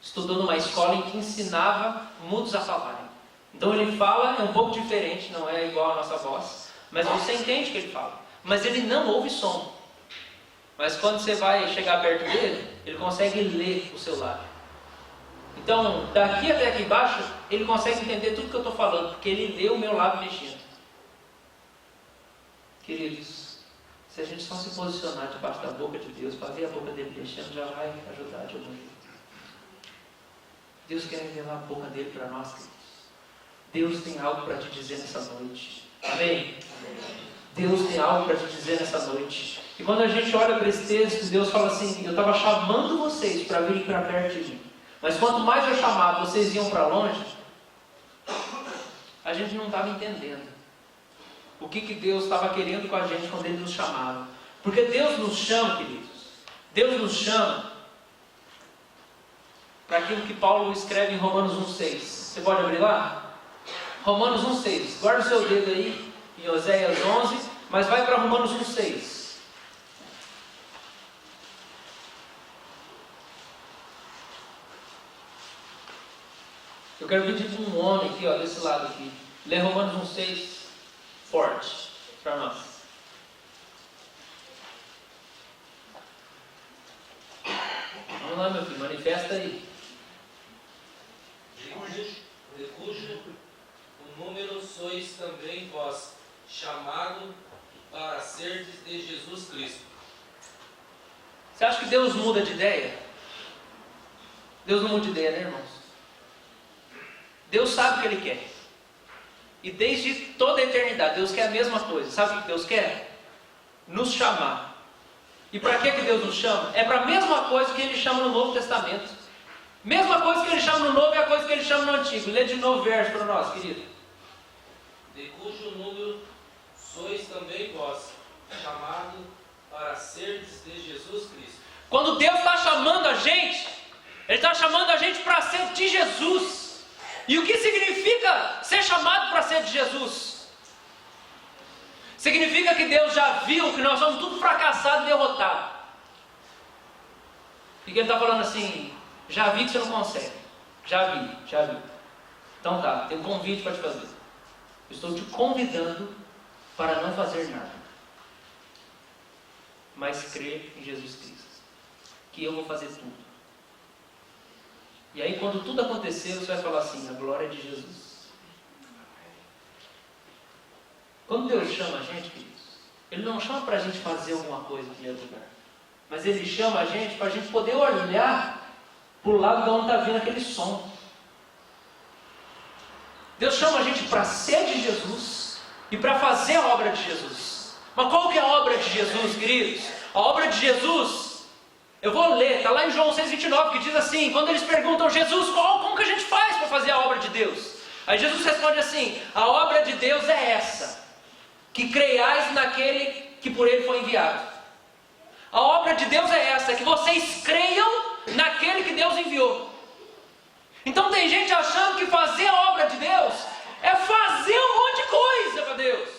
estudou numa escola em que ensinava mudos a falarem. Então ele fala, é um pouco diferente, não é igual a nossa voz, mas você entende o que ele fala. Mas ele não ouve som. Mas quando você vai chegar perto dele, ele consegue ler o seu lábio. Então, daqui até aqui embaixo, ele consegue entender tudo que eu estou falando, porque ele lê o meu lábio mexendo. Queridos, se a gente só se posicionar debaixo da boca de Deus, para ver a boca dele mexendo, já vai ajudar de algum jeito. Deus quer revelar a boca dele para nós, queridos. Deus tem algo para te dizer nessa noite. Amém? Deus tem algo para te dizer nessa noite. E quando a gente olha para esse texto, Deus fala assim: eu estava chamando vocês para virem para perto de mim. Mas quanto mais eu chamava, vocês iam para longe. A gente não estava entendendo o que Deus estava querendo com a gente quando Ele nos chamava. Porque Deus nos chama, queridos. Deus nos chama para aquilo que Paulo escreve em Romanos 1,6. Você pode abrir lá? Romanos 1,6. Guarda o seu dedo aí em Oséias 11, mas vai para Romanos 1,6. Eu quero pedir para um homem aqui, desse lado aqui, ler Romanos 1,6 forte para nós. Vamos lá, meu filho, manifesta aí. De cujo o número sois também vós, chamado para serdes de Jesus Cristo. Você acha que Deus muda de ideia? Deus não muda de ideia, né, irmãos? Deus sabe o que Ele quer. E desde toda a eternidade, Deus quer a mesma coisa. Sabe o que Deus quer? Nos chamar. E para que Deus nos chama? É para a mesma coisa que Ele chama no Novo Testamento. Mesma coisa que Ele chama no Novo é a coisa que Ele chama no Antigo. Lê de novo o verso para nós, querido. De cujo número sois também vós, chamado para serdes de Jesus Cristo. Quando Deus está chamando a gente, Ele está chamando a gente para ser de Jesus. E o que significa ser chamado para ser de Jesus? Significa que Deus já viu que nós somos tudo fracassado e derrotado. E que Ele está falando assim, já vi que você não consegue. Já vi. Então tá, tem um convite para te fazer. Eu estou te convidando para não fazer nada. Mas crer em Jesus Cristo. Que eu vou fazer tudo. E aí quando tudo acontecer, você vai falar assim, a glória é de Jesus. Quando Deus chama a gente, queridos, Ele não chama para a gente fazer alguma coisa em primeiro lugar. Mas Ele chama a gente para a gente poder olhar para o lado de onde está vindo aquele som. Deus chama a gente para ser de Jesus e para fazer a obra de Jesus. Mas qual que é a obra de Jesus, queridos? A obra de Jesus, eu vou ler, está lá em João 6,29, que diz assim, quando eles perguntam, Jesus, como que a gente faz para fazer a obra de Deus? Aí Jesus responde assim, a obra de Deus é essa, que creiais naquele que por Ele foi enviado. A obra de Deus é essa, que vocês creiam naquele que Deus enviou. Então tem gente achando que fazer a obra de Deus é fazer um monte de coisa para Deus.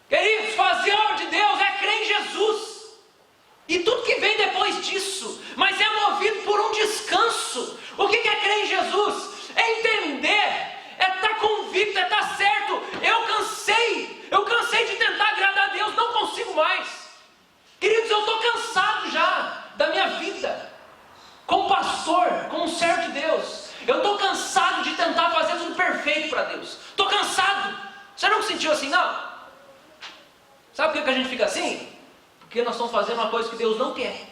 Queridos, fazer a obra de Deus é crer em Jesus. E tudo que vem depois disso, mas é movido por um descanso. O que é crer em Jesus? É entender, é estar convicto, é estar certo. Eu cansei de tentar agradar a Deus, não consigo mais. Queridos, eu estou cansado já da minha vida, como pastor, como servo de Deus. Eu estou cansado de tentar fazer tudo perfeito para Deus. Estou cansado. Você não se sentiu assim, não? Sabe por que a gente fica assim? Porque nós estamos fazendo uma coisa que Deus não quer.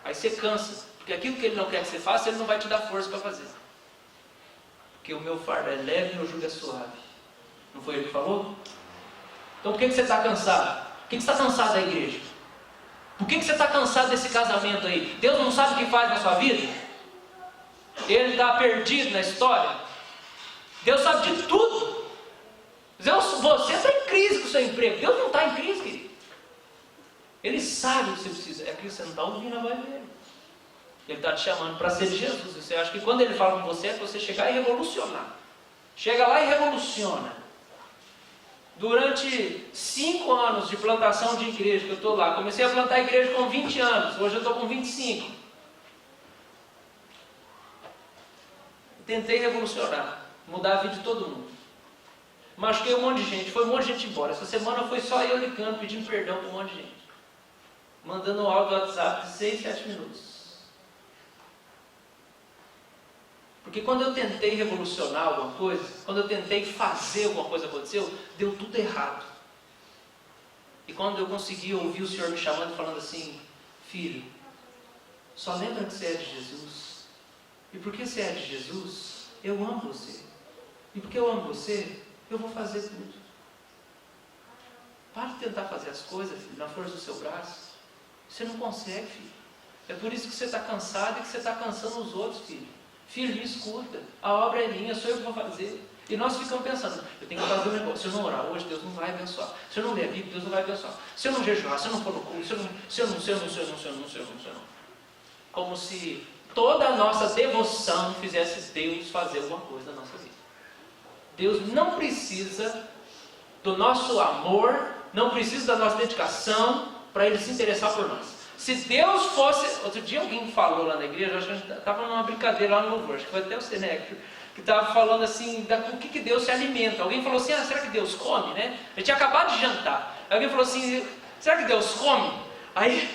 Aí você cansa, porque aquilo que Ele não quer que você faça, Ele não vai te dar força para fazer. Porque o meu fardo é leve e o meu jugo é suave. Não foi Ele que falou? Então por que você está cansado? Por que você está cansado da igreja? Por que você está cansado desse casamento aí? Deus não sabe o que faz na sua vida? Ele está perdido na história? Deus sabe de tudo. Você está em crise com o seu emprego. Deus não está em crise, querido. Ele sabe o que você precisa. É que você não está ouvindo a voz dele. Ele está te chamando para ser de Jesus. Você acha que quando Ele fala com você, é para você chegar e revolucionar. Chega lá e revoluciona. Durante 5 anos de plantação de igreja que eu estou lá, comecei a plantar igreja com 20 anos, hoje eu estou com 25. Tentei revolucionar, mudar a vida de todo mundo. Machuquei um monte de gente, foi um monte de gente embora. Essa semana foi só eu ligando, pedindo perdão para um monte de gente. Mandando um áudio do WhatsApp de 6, 7 minutos. Porque quando eu tentei revolucionar alguma coisa, quando eu tentei fazer alguma coisa aconteceu, deu tudo errado. E quando eu consegui ouvir o Senhor me chamando, falando assim, filho, só lembra que você é de Jesus. E porque você é de Jesus, eu amo você. E porque eu amo você, eu vou fazer tudo. Para de tentar fazer as coisas, filho, na força do seu braço. Você não consegue, filho. É por isso que você está cansado e que você está cansando os outros, filho. Filho, me escuta, a obra é minha, sou eu que vou fazer. E nós ficamos pensando, eu tenho que fazer um negócio. Se eu não orar hoje, Deus não vai abençoar. Se eu não ler a Bíblia, Deus não vai abençoar. Se eu não jejuar, se eu não for no culto, se eu não. Como se toda a nossa devoção fizesse Deus fazer alguma coisa na nossa vida. Deus não precisa do nosso amor, não precisa da nossa dedicação para Ele se interessar por nós. Se Deus fosse... Outro dia alguém falou lá na igreja, acho que a gente estava numa brincadeira lá no louvor, acho que foi até o Seneca, que estava falando assim, com o que Deus se alimenta. Alguém falou assim, será que Deus come, né? Ele tinha acabado de jantar. Aí alguém falou assim, será que Deus come? Aí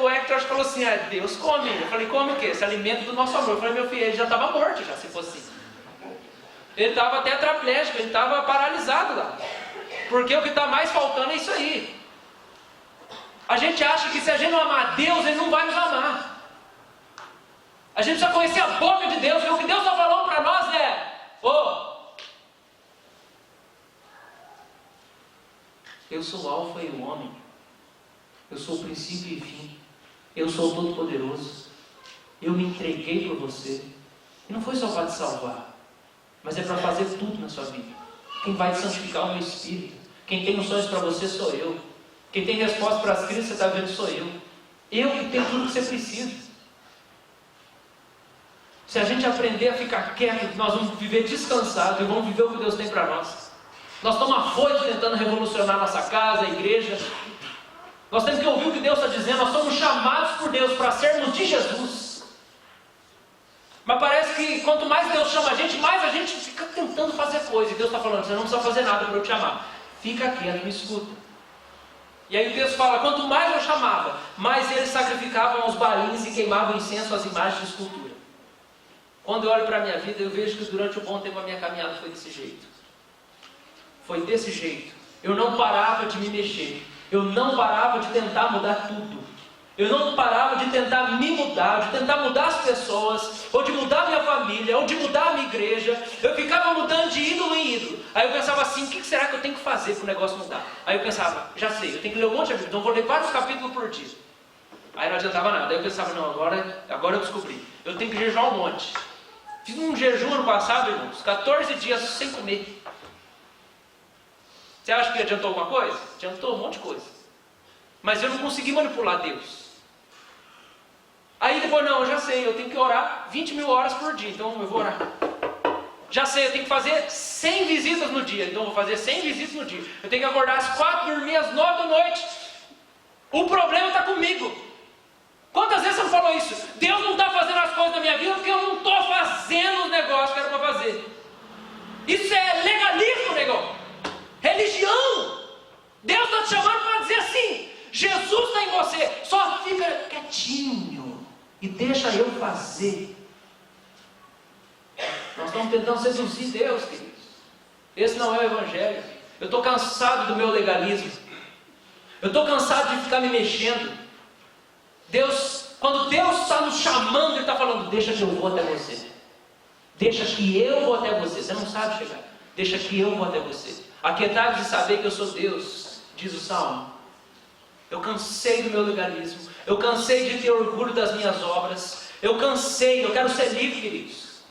o Hector falou assim, Deus come. Eu falei, come o quê? Se alimenta do nosso amor. Eu falei, meu filho, ele já estava morto já, se fosse assim. Ele estava tetraplégico, ele estava paralisado lá. Porque o que está mais faltando é isso aí. A gente acha que se a gente não amar Deus, Ele não vai nos amar. A gente precisa conhecer a boca de Deus, e o que Deus está falando para nós eu sou o alfa e o ômega, eu sou o princípio e fim, eu sou o todo-poderoso, eu me entreguei por você, e não foi só para te salvar, mas é para fazer tudo na sua vida. Quem vai te santificar é o meu Espírito, quem tem os sonhos para você sou eu, quem tem resposta para as crises que você está vendo sou eu que tenho tudo que você precisa. Se a gente aprender a ficar quieto, nós vamos viver descansados e vamos viver o que Deus tem para nós. Nós estamos afoitos tentando revolucionar nossa casa, a igreja. Nós temos que ouvir o que Deus está dizendo. Nós somos chamados por Deus para sermos de Jesus. Mas parece que quanto mais Deus chama a gente, mais a gente fica tentando fazer coisa. E Deus está falando, você não precisa fazer nada para eu te chamar. Fica quieto, me escuta. E aí o texto fala, quanto mais eu chamava, mais eles sacrificavam aos balins e queimavam incenso às imagens de escultura. Quando eu olho para a minha vida, eu vejo que durante um bom tempo a minha caminhada foi desse jeito. Foi desse jeito. Eu não parava de me mexer. Eu não parava de tentar mudar tudo. Eu não parava de tentar me mudar, de tentar mudar as pessoas, ou de mudar minha família, ou de mudar a minha igreja. Eu ficava mudando de ídolo em ídolo. Aí eu pensava assim, o que será que eu tenho que fazer para o negócio mudar? Aí eu pensava, já sei, eu tenho que ler um monte de Bíblia, então eu vou ler vários capítulos por dia. Aí não adiantava nada. Aí eu pensava, não, agora eu descobri. Eu tenho que jejuar um monte. Fiz um jejum ano passado, irmãos, 14 dias sem comer. Você acha que adiantou alguma coisa? Adiantou um monte de coisa. Mas eu não consegui manipular Deus. Aí depois, não, eu já sei, eu tenho que orar 20 mil horas por dia, então eu vou orar. Já sei, eu tenho que fazer 100 visitas no dia, então eu vou fazer 100 visitas no dia. Eu tenho que acordar às 4, dormir às 9 da noite. O problema está comigo. Quantas vezes você não falou isso? Deus não está fazendo as coisas na minha vida porque eu não estou fazendo os negócios que era para fazer. Isso é legalismo, negão. Religião. Deus está te chamando para dizer assim, Jesus está em você, só fica quietinho e deixa eu fazer. Nós estamos tentando seduzir Deus, queridos. Esse não é o Evangelho. Eu estou cansado do meu legalismo. Eu estou cansado de ficar me mexendo. Quando Deus está nos chamando, Ele está falando, deixa que eu vou até você. Deixa que eu vou até você. Você não sabe chegar. Deixa que eu vou até você. Aquietai-vos de saber que eu sou Deus, diz o Salmo. Eu cansei do meu legalismo. Eu cansei de ter orgulho das minhas obras. Eu quero ser livre, queridos.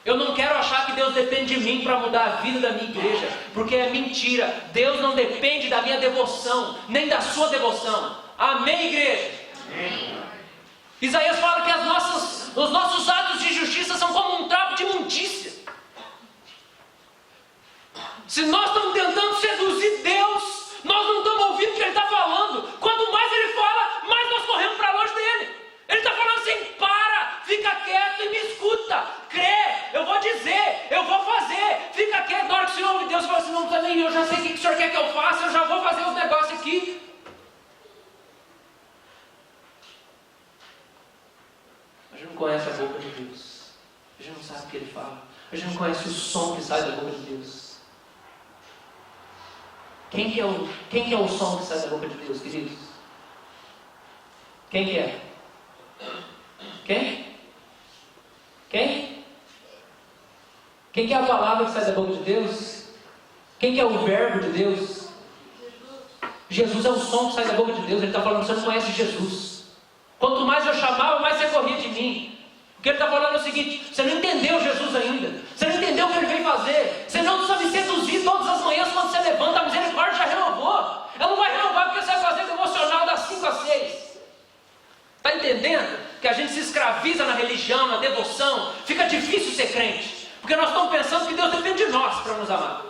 Eu não quero achar que Deus depende de mim para mudar a vida da minha igreja, porque é mentira. Deus não depende da minha devoção, nem da sua devoção. Amém, igreja? Amém. Isaías fala que os nossos atos de justiça são como um trapo de imundícia. Se nós estamos tentando seduzir Deus, nós não estamos ouvindo o que Ele está falando. Quanto mais Ele fala, mais nós corremos para longe dEle. Ele está falando assim, para, fica quieto e me escuta. Crê, eu vou dizer, eu vou fazer. Fica quieto, na hora que o Senhor ouve Deus, fala assim, não, também eu já sei o que o Senhor quer que eu faça, eu já vou fazer os negócios aqui. A gente não conhece a boca de Deus. A gente não sabe o que Ele fala. A gente não conhece o som que sai da boca de Deus. Quem que é o som que sai da boca de Deus, queridos? Quem que é? Quem? Quem que é a palavra que sai da boca de Deus? Quem que é o verbo de Deus? Jesus é o som que sai da boca de Deus. Ele está falando, você não conhece Jesus. Quanto mais eu chamava, mais você corria de mim. Porque Ele está falando o seguinte, você não entendeu Jesus ainda. Você não entendeu o que Ele veio fazer. Você não precisa me seduzir todas as manhãs quando você levanta. A misericórdia já renovou. Ela não vai renovar porque você vai fazer devocional das 5 às 6. Está entendendo? Que a gente se escraviza na religião, na devoção. Fica difícil ser crente. Porque nós estamos pensando que Deus depende de nós para nos amar.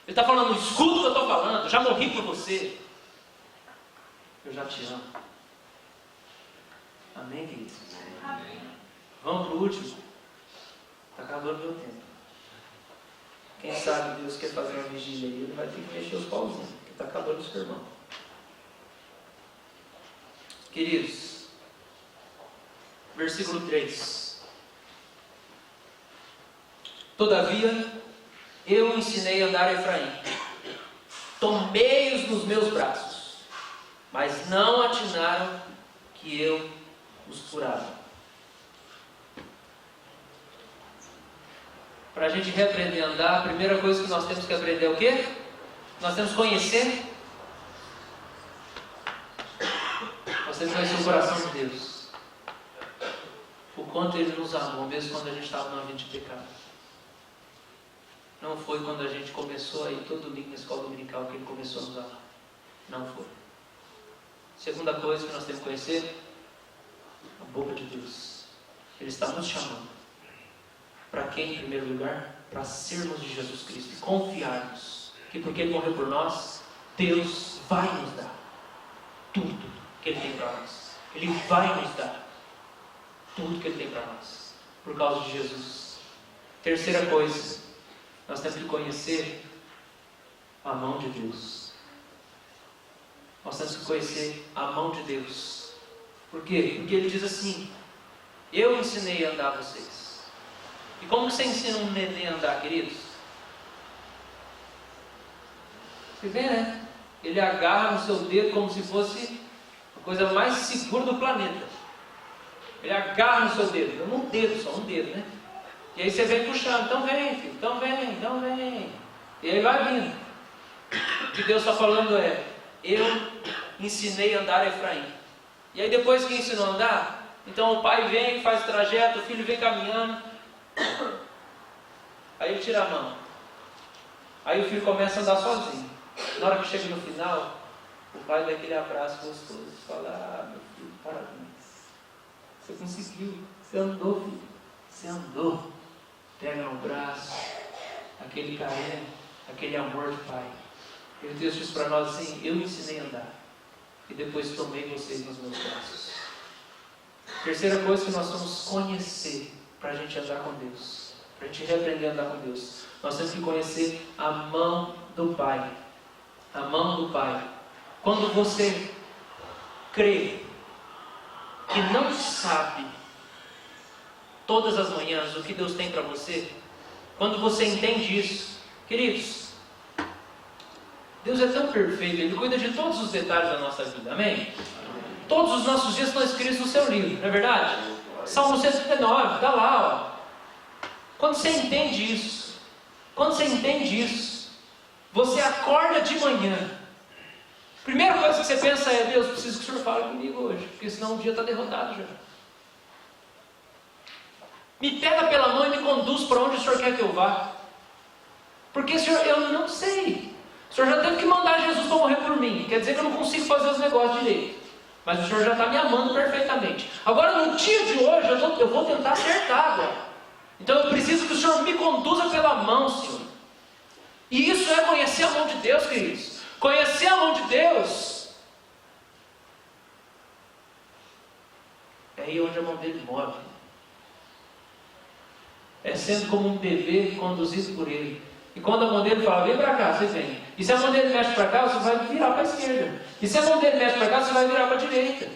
Ele está falando, escuta o que eu estou falando. Já morri por você. Eu já te amo. Amém, queridos? Amém. Vamos para o último. Está acabando o meu tempo. Quem sabe Deus quer fazer uma vigília aí, Ele vai ter que mexer os pauzinhos. Porque está acabando o seu irmão. Queridos, versículo 3. Todavia, eu ensinei a andar a Efraim. Tomei-os nos meus braços, mas não atinaram que eu os curava. Para a gente reaprender a andar, a primeira coisa que nós temos que aprender é o quê? Nós temos que conhecer. Nós temos que conhecer o coração de Deus. O quanto Ele nos amou, mesmo quando a gente estava numa vida de pecado. Não foi quando a gente começou a ir todo domingo na escola dominical que Ele começou a nos amar. Não foi. Segunda coisa que nós temos que conhecer, a boca de Deus. Ele está nos chamando. Para quem, em primeiro lugar? Para sermos de Jesus Cristo e confiarmos que porque Ele morreu por nós, Deus vai nos dar tudo que Ele tem para nós. Ele vai nos dar tudo que Ele tem para nós, por causa de Jesus. Terceira coisa, nós temos que conhecer a mão de Deus. Nós temos que conhecer a mão de Deus. Por quê? Porque Ele diz assim: eu ensinei a andar vocês. E como você ensina um neném a andar, queridos? Você vê, né? Ele agarra no seu dedo como se fosse a coisa mais segura do planeta. Ele agarra no seu dedo, não um dedo, só um dedo, né? E aí você vem puxando, então vem, filho, então vem, então vem. E aí vai vindo. O que Deus está falando é: eu ensinei a andar a Efraim. E aí depois que ensinou a andar, então o pai vem, faz o trajeto, o filho vem caminhando. Aí ele tira a mão. Aí o filho começa a andar sozinho. Na hora que chega no final, o pai dá aquele abraço gostoso. Fala: ah, meu filho, parabéns. Você conseguiu, você andou, filho. Você andou. Pega no braço, aquele carinho, aquele amor de pai. E o Deus diz para nós assim: eu ensinei a andar. E depois tomei vocês nos meus braços. Terceira coisa que nós vamos conhecer para a gente andar com Deus, para a gente reaprender a andar com Deus, nós temos que conhecer a mão do Pai. A mão do Pai. Quando você crê que não sabe todas as manhãs o que Deus tem para você, quando você entende isso, queridos, Deus é tão perfeito, Ele cuida de todos os detalhes da nossa vida, amém? Todos os nossos dias estão escritos no seu livro, não é verdade? Salmo 139, está lá, ó. Quando você entende isso, você acorda de manhã, primeira coisa que você pensa é: Deus, preciso que o Senhor fale comigo hoje, porque senão o dia está derrotado já. Me pega pela mão e me conduz para onde o Senhor quer que eu vá. Porque, Senhor, eu não sei. O Senhor já teve que mandar Jesus para morrer por mim. Quer dizer que eu não consigo fazer os negócios direito. Mas o Senhor já está me amando perfeitamente. Agora, no dia de hoje, eu vou tentar acertar agora. Então eu preciso que o Senhor me conduza pela mão, Senhor. E isso é conhecer a mão de Deus, queridos. Conhecer a mão de Deus é aí onde a mão dele move. É sendo como um bebê conduzido por Ele. E quando a mão dele fala: vem para cá, você vem. E se a mão dele mexe para cá, você vai virar para a esquerda. E se a mão dele mexe para cá, você vai virar para a direita.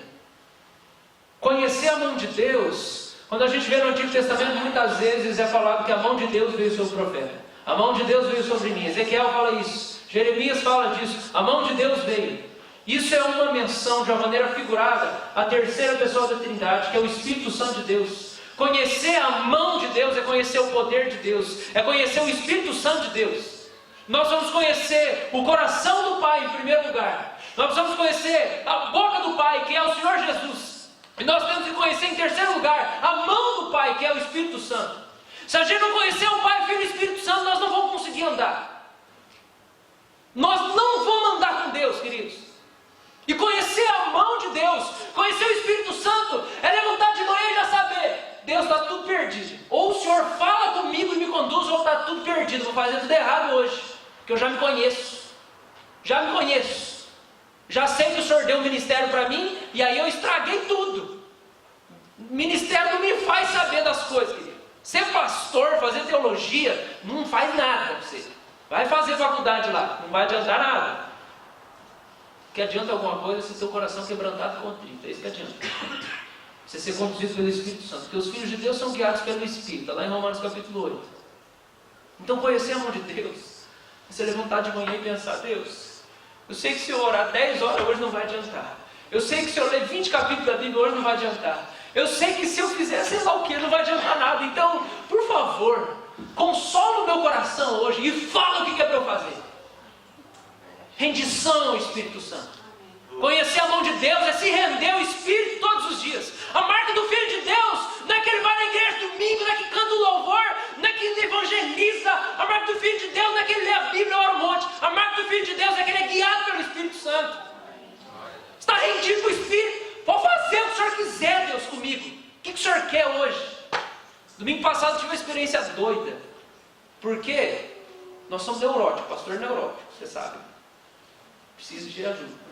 Conhecer a mão de Deus, quando a gente vê no Antigo Testamento, muitas vezes é falado que a mão de Deus veio sobre o profeta. A mão de Deus veio sobre mim. Ezequiel fala isso. Jeremias fala disso. A mão de Deus veio. Isso é uma menção de uma maneira figurada à terceira pessoa da Trindade, que é o Espírito Santo de Deus. Conhecer a mão de Deus é conhecer o poder de Deus, é conhecer o Espírito Santo de Deus. Nós vamos conhecer o coração do Pai em primeiro lugar. Nós precisamos conhecer a boca do Pai, que é o Senhor Jesus. E nós temos que conhecer em terceiro lugar a mão do Pai, que é o Espírito Santo. Se a gente não conhecer o Pai, Filho e Espírito Santo, nós não vamos conseguir andar. Nós não vamos andar com Deus, queridos. E conhecer a mão de Deus, conhecer o Espírito Santo, é levantar de manhã e já saber: Deus, está tudo perdido. Ou o Senhor fala comigo e me conduz, ou está tudo perdido. Vou fazer tudo errado hoje, porque eu já me conheço. Já sei que o Senhor deu um ministério para mim, e aí eu estraguei tudo. O ministério não me faz saber das coisas, querido. Ser pastor, fazer teologia, não faz nada para você. Vai fazer faculdade lá, não vai adiantar nada. O que adianta alguma coisa se seu coração quebrantado e contrito. É isso que adianta. Você ser conduzido pelo Espírito Santo. Porque os filhos de Deus são guiados pelo Espírito. Está lá em Romanos capítulo 8. Então conhecer a mão de Deus é você levantar de manhã e pensar: Deus, eu sei que se eu orar 10 horas hoje não vai adiantar. Eu sei que se eu ler 20 capítulos da Bíblia hoje não vai adiantar. Eu sei que se eu fizer sei lá o que não vai adiantar nada. Então, por favor, consola o meu coração hoje e fala o que é para eu fazer. Rendição ao Espírito Santo. Conhecer a mão de Deus é se render ao Espírito todos os dias. A marca do Filho de Deus não é que ele vai na igreja domingo, não é que canta o louvor, não é que ele evangeliza. A marca do Filho de Deus não é que ele lê a Bíblia ou ora um monte. A marca do Filho de Deus é que ele é guiado pelo Espírito Santo. Está rendido para o Espírito. Pode fazer o que o Senhor quiser, Deus, comigo. O que o Senhor quer hoje? Domingo passado eu tive uma experiência doida. Por quê? Nós somos neuróticos, pastor neurótico, você sabe. Preciso de ajuda.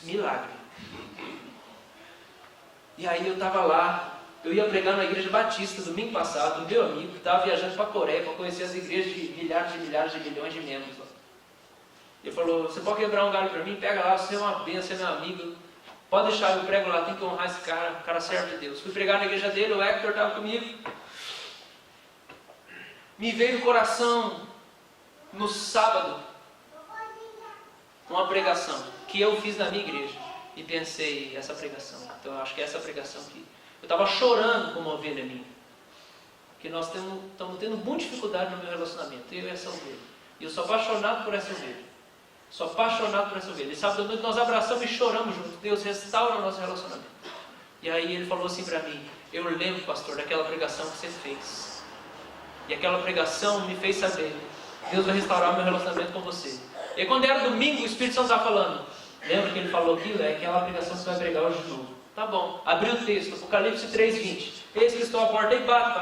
Milagre. E aí eu estava lá, eu ia pregar na igreja batista domingo passado, meu amigo, que estava viajando para a Coreia para conhecer as igrejas de milhares, de milhões de membros lá. Ele falou, você pode quebrar um galho para mim? Pega lá, você é uma bênção, você é meu amigo. Pode deixar, eu prego lá, tem que honrar esse cara, o cara serve de Deus. Fui pregar na igreja dele, o Hector estava comigo. Me veio no coração, no sábado, uma pregação que eu fiz na minha igreja. E pensei, essa pregação, então eu acho que é essa pregação que... Eu estava chorando como ovelha minha. Porque nós estamos tendo muita dificuldade no meu relacionamento, eu e essa ovelha. E eu sou apaixonado por essa ovelha. Sou apaixonado por essa ovelha. E sábado à noite nós abraçamos e choramos juntos. Deus restaura o nosso relacionamento. E aí ele falou assim para mim, eu lembro, pastor, daquela pregação que você fez. E aquela pregação me fez saber, Deus vai restaurar o meu relacionamento com você. E quando era domingo, o Espírito Santo estava falando, lembra que ele falou aquilo? É aquela pregação que você vai pregar hoje de novo. Tá bom, abriu o texto, Apocalipse 3:20. Eis que estou à porta e bato,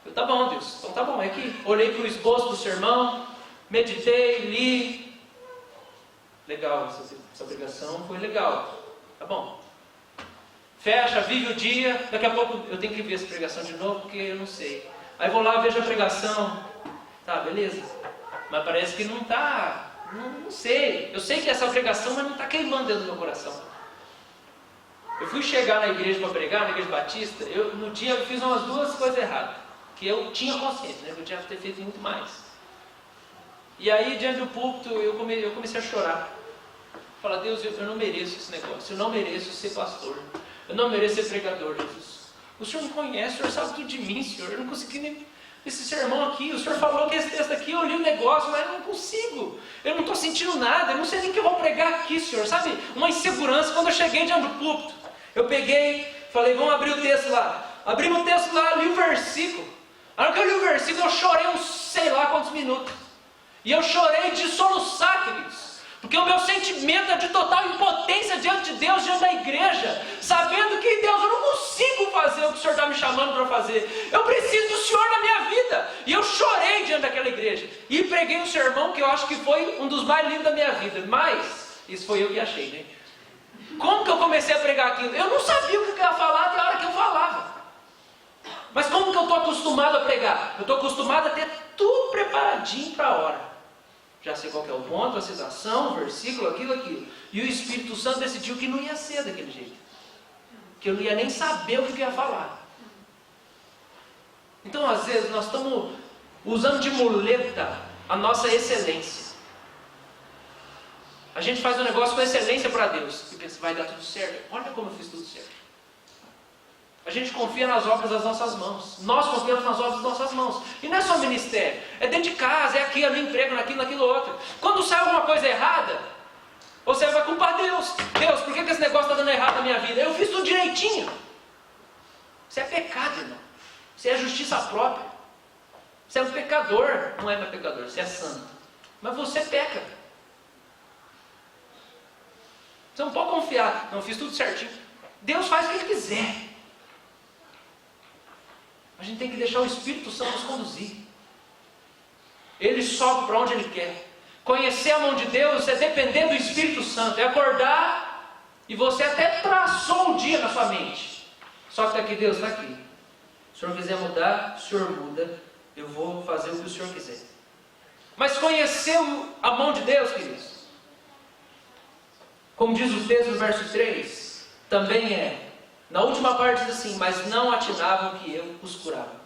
Eu, tá bom, Deus, então tá bom, é que olhei para o esboço do sermão, meditei, li. Legal, essa pregação foi legal. Tá bom. Fecha, vive o dia, daqui a pouco eu tenho que ver essa pregação de novo, porque eu não sei. Aí vou lá, vejo a pregação. Tá, beleza. Mas parece que não está, não sei. Eu sei que essa pregação, mas não está queimando dentro do meu coração. Eu fui chegar na igreja para pregar, na igreja batista, no dia eu fiz umas duas coisas erradas. Que eu tinha consciência, né? Eu tinha que ter feito muito mais. E aí, diante do púlpito, eu comecei a chorar. Falar, Deus, eu não mereço esse negócio. Eu não mereço ser pastor. Eu não mereço ser pregador, Jesus. O Senhor me conhece, o Senhor sabe tudo de mim, Senhor. Eu não consegui nem... Esse sermão aqui, o Senhor falou que esse texto aqui, eu li o negócio, mas eu não consigo. Eu não estou sentindo nada, eu não sei nem o que eu vou pregar aqui, Senhor. Sabe, uma insegurança. Quando eu cheguei diante do púlpito, eu peguei, falei, vamos abrir o texto lá. Abrimos o texto lá, li o versículo. Na hora que eu li o versículo, eu chorei uns sei lá quantos minutos. E eu chorei de soluçar, queridos. Porque o meu sentimento é de total impotência diante de Deus, diante da igreja. Sabendo que, Deus, eu não consigo fazer o que o Senhor está me chamando para fazer. Eu preciso do Senhor na minha vida. E eu chorei diante daquela igreja. E preguei um sermão que eu acho que foi um dos mais lindos da minha vida. Mas, isso foi eu que achei, né? Como que eu comecei a pregar aquilo? Eu não sabia o que eu ia falar até a hora que eu falava. Mas como que eu estou acostumado a pregar? Eu estou acostumado a ter tudo preparadinho para a hora. Já sei qual que é o ponto, a citação, o versículo, aquilo. E o Espírito Santo decidiu que não ia ser daquele jeito. Que eu não ia nem saber o que eu ia falar. Então, às vezes, nós estamos usando de muleta a nossa excelência. A gente faz um negócio com excelência para Deus. E pensa, vai dar tudo certo. Olha como eu fiz tudo certo. A gente confia nas obras das nossas mãos. Nós confiamos nas obras das nossas mãos. E não é só ministério. É dentro de casa, é aqui, é no emprego, naquilo outro. Quando sai alguma coisa errada, você vai culpar Deus. Deus, por que esse negócio está dando errado na minha vida? Eu fiz tudo direitinho. Isso é pecado, irmão. Isso é justiça própria. Você é um pecador. Não é mais pecador, você é santo. Mas você peca. Você não pode confiar. Não, fiz tudo certinho. Deus faz o que Ele quiser. A gente tem que deixar o Espírito Santo nos conduzir. Ele sobe para onde Ele quer. Conhecer a mão de Deus é depender do Espírito Santo. É acordar e você até traçou o dia na sua mente. Só que está aqui, Deus está aqui. Se o Senhor quiser mudar, o Senhor muda. Eu vou fazer o que o Senhor quiser. Mas conhecer a mão de Deus, queridos, como diz o texto no verso 3, também é. Na última parte diz assim, mas não atinavam que eu os curava.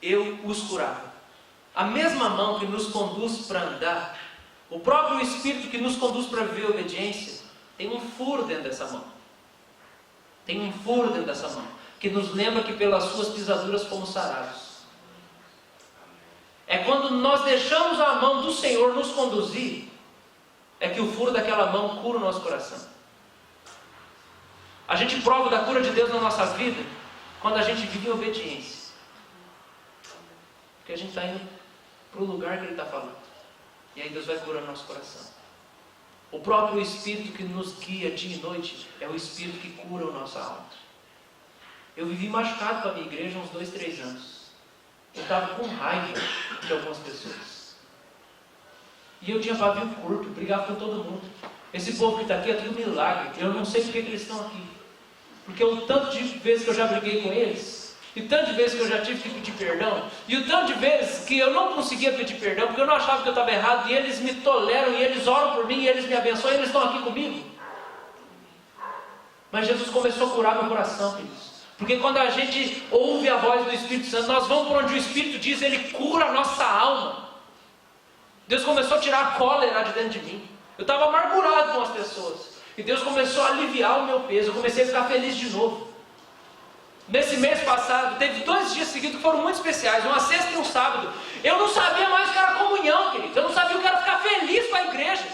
Eu os curava. A mesma mão que nos conduz para andar, o próprio Espírito que nos conduz para viver a obediência, tem um furo dentro dessa mão. Tem um furo dentro dessa mão, que nos lembra que pelas suas pisaduras fomos sarados. É quando nós deixamos a mão do Senhor nos conduzir, é que o furo daquela mão cura o nosso coração. A gente prova da cura de Deus na nossa vida quando a gente vive em obediência. Porque a gente está indo para o lugar que Ele está falando. E aí Deus vai curando nosso coração. O próprio Espírito que nos guia dia e noite é o Espírito que cura a nossa alma. Eu vivi machucado com a minha igreja uns 2, 3 anos. Eu estava com raiva de algumas pessoas. E eu tinha pavio curto, brigava com todo mundo. Esse povo que está aqui é tudo milagre. Eu não sei porque que eles estão aqui. Porque o tanto de vezes que eu já briguei com eles, e tanto de vezes que eu já tive que pedir perdão, e o tanto de vezes que eu não conseguia pedir perdão, porque eu não achava que eu estava errado, e eles me toleram, e eles oram por mim, e eles me abençoam, e eles estão aqui comigo. Mas Jesus começou a curar meu coração, queridos. Porque quando a gente ouve a voz do Espírito Santo, nós vamos por onde o Espírito diz, Ele cura a nossa alma. Deus começou a tirar a cólera de dentro de mim. Eu estava amargurado com as pessoas. E Deus começou a aliviar o meu peso. Eu comecei a ficar feliz de novo. Nesse mês passado, teve 2 dias seguidos que foram muito especiais. Uma sexta e um sábado. Eu não sabia mais o que era comunhão, querido. Eu não sabia o que era ficar feliz com a igreja.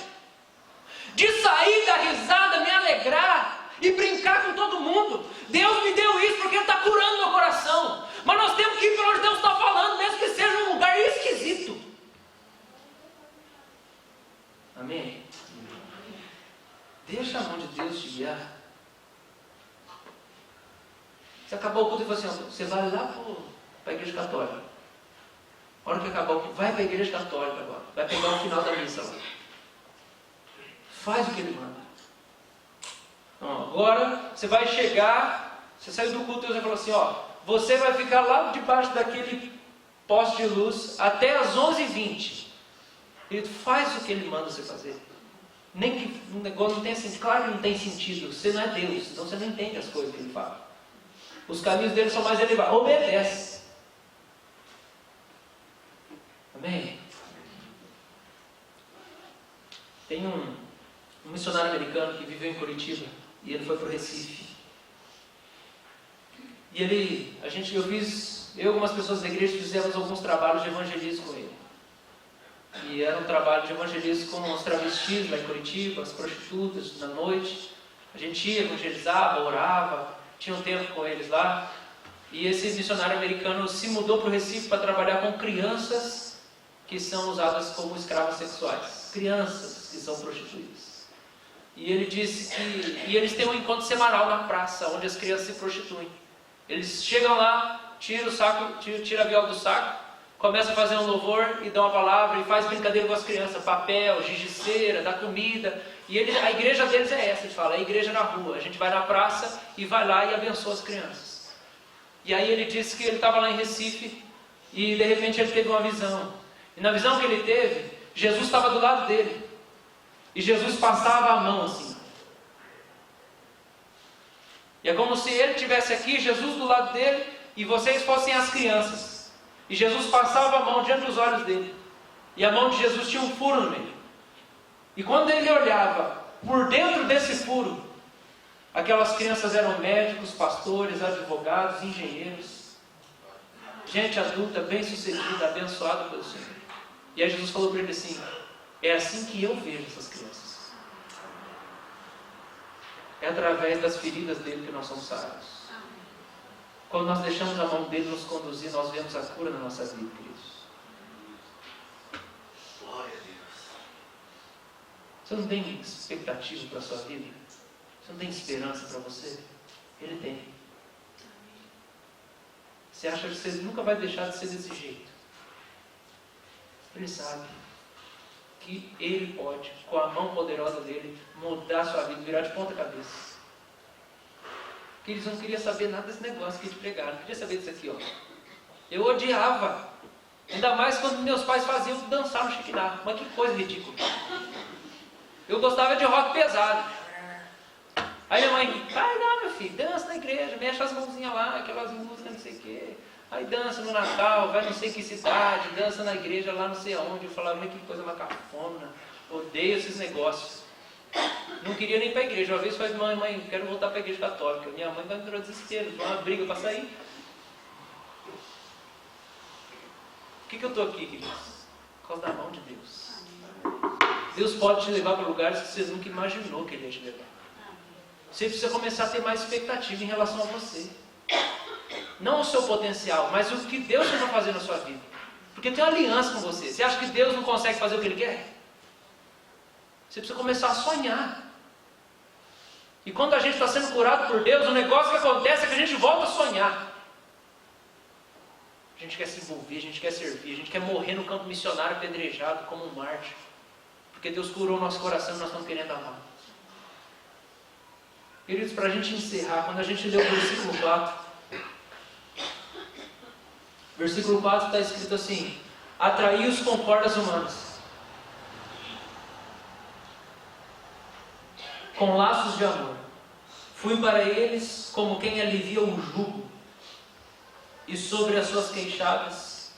De sair, dar risada, me alegrar e brincar com todo mundo. Deus me deu isso porque Ele está curando meu coração. Mas nós temos que ir para onde Deus está falando, mesmo que seja um lugar esquisito. Amém? Deixa a mão de Deus te guiar. Você acabou o culto e falou assim, você vai lá para a igreja católica. A hora que acabar o culto, vai para a igreja católica agora. Vai pegar o final da missa lá. Faz o que Ele manda. Então, agora você vai chegar, você saiu do culto e Deus vai falar assim, você vai ficar lá debaixo daquele poste de luz até as 11h20. Ele faz o que Ele manda você fazer. Nem que o negócio não tenha sentido. Claro que não tem sentido. Você não é Deus, então você não entende as coisas que Ele fala. Os caminhos dele são mais elevados. Obedece. Amém? Tem um missionário americano que viveu em Curitiba e ele foi para o Recife. E eu e algumas pessoas da igreja fizemos alguns trabalhos de evangelismo com ele. E era um trabalho de evangelismo com os travestis lá em Curitiba, as prostitutas, na noite. A gente ia, evangelizava, orava, tinha um tempo com eles lá. E esse missionário americano se mudou para o Recife para trabalhar com crianças que são usadas como escravas sexuais. Crianças que são prostituídas. E ele disse que... E eles têm um encontro semanal na praça, onde as crianças se prostituem. Eles chegam lá, tira a viola do saco, começa a fazer um louvor e dá uma palavra e faz brincadeira com as crianças, papel, gigiceira, dá comida. E a igreja deles é essa, eles falam, é a igreja na rua. A gente vai na praça e vai lá e abençoa as crianças. E aí ele disse que ele estava lá em Recife e de repente ele teve uma visão. E na visão que ele teve, Jesus estava do lado dele. E Jesus passava a mão assim. E é como se ele estivesse aqui, Jesus do lado dele, e vocês fossem as crianças. E Jesus passava a mão diante dos olhos dele. E a mão de Jesus tinha um furo no meio. E quando ele olhava por dentro desse furo, aquelas crianças eram médicos, pastores, advogados, engenheiros. Gente adulta, bem-sucedida, abençoada pelo Senhor. E aí Jesus falou para ele assim, é assim que eu vejo essas crianças. É através das feridas dele que nós somos sarados. Quando nós deixamos a mão dele nos conduzir, nós vemos a cura na nossa vida, queridos. Glória a Deus. Você não tem expectativa para a sua vida? Você não tem esperança para você? Ele tem. Você acha que você nunca vai deixar de ser desse jeito? Ele sabe que Ele pode, com a mão poderosa dele, mudar a sua vida, virar de ponta cabeça. Que eles não queriam saber nada desse negócio que te pregaram, não queria saber disso aqui, ó. Eu odiava, ainda mais quando meus pais faziam dançar no Shekinah. Mas que coisa ridícula. Eu gostava de rock pesado. Aí minha mãe, vai lá meu filho, dança na igreja, mexe as mãozinhas lá, aquelas músicas, não sei o quê. Aí dança no Natal, vai não sei que cidade, dança na igreja lá não sei aonde. Eu falava, mas que coisa macafona, odeio esses negócios. Não queria nem ir para a igreja. Uma vez eu falei, mãe, quero voltar para a igreja católica. Minha mãe vai me dar desespero, uma briga para sair. Por que eu estou aqui, queridos? Por causa da mão de Deus. Deus pode te levar para lugares que você nunca imaginou que Ele ia te levar. Você precisa começar a ter mais expectativa em relação a você. Não o seu potencial, mas o que Deus vai fazer na sua vida. Porque tem uma aliança com você. Você acha que Deus não consegue fazer o que Ele quer? Você precisa começar a sonhar. E quando a gente está sendo curado por Deus, o negócio que acontece é que a gente volta a sonhar. A gente quer se envolver, a gente quer servir, a gente quer morrer no campo missionário apedrejado como um mártir. Porque Deus curou o nosso coração e nós estamos querendo amar. Queridos, para a gente encerrar, quando a gente lê o versículo 4, versículo 4 está escrito assim: atraí-os com cordas humanas, com laços de amor. Fui para eles como quem alivia o jugo, e sobre as suas queixadas,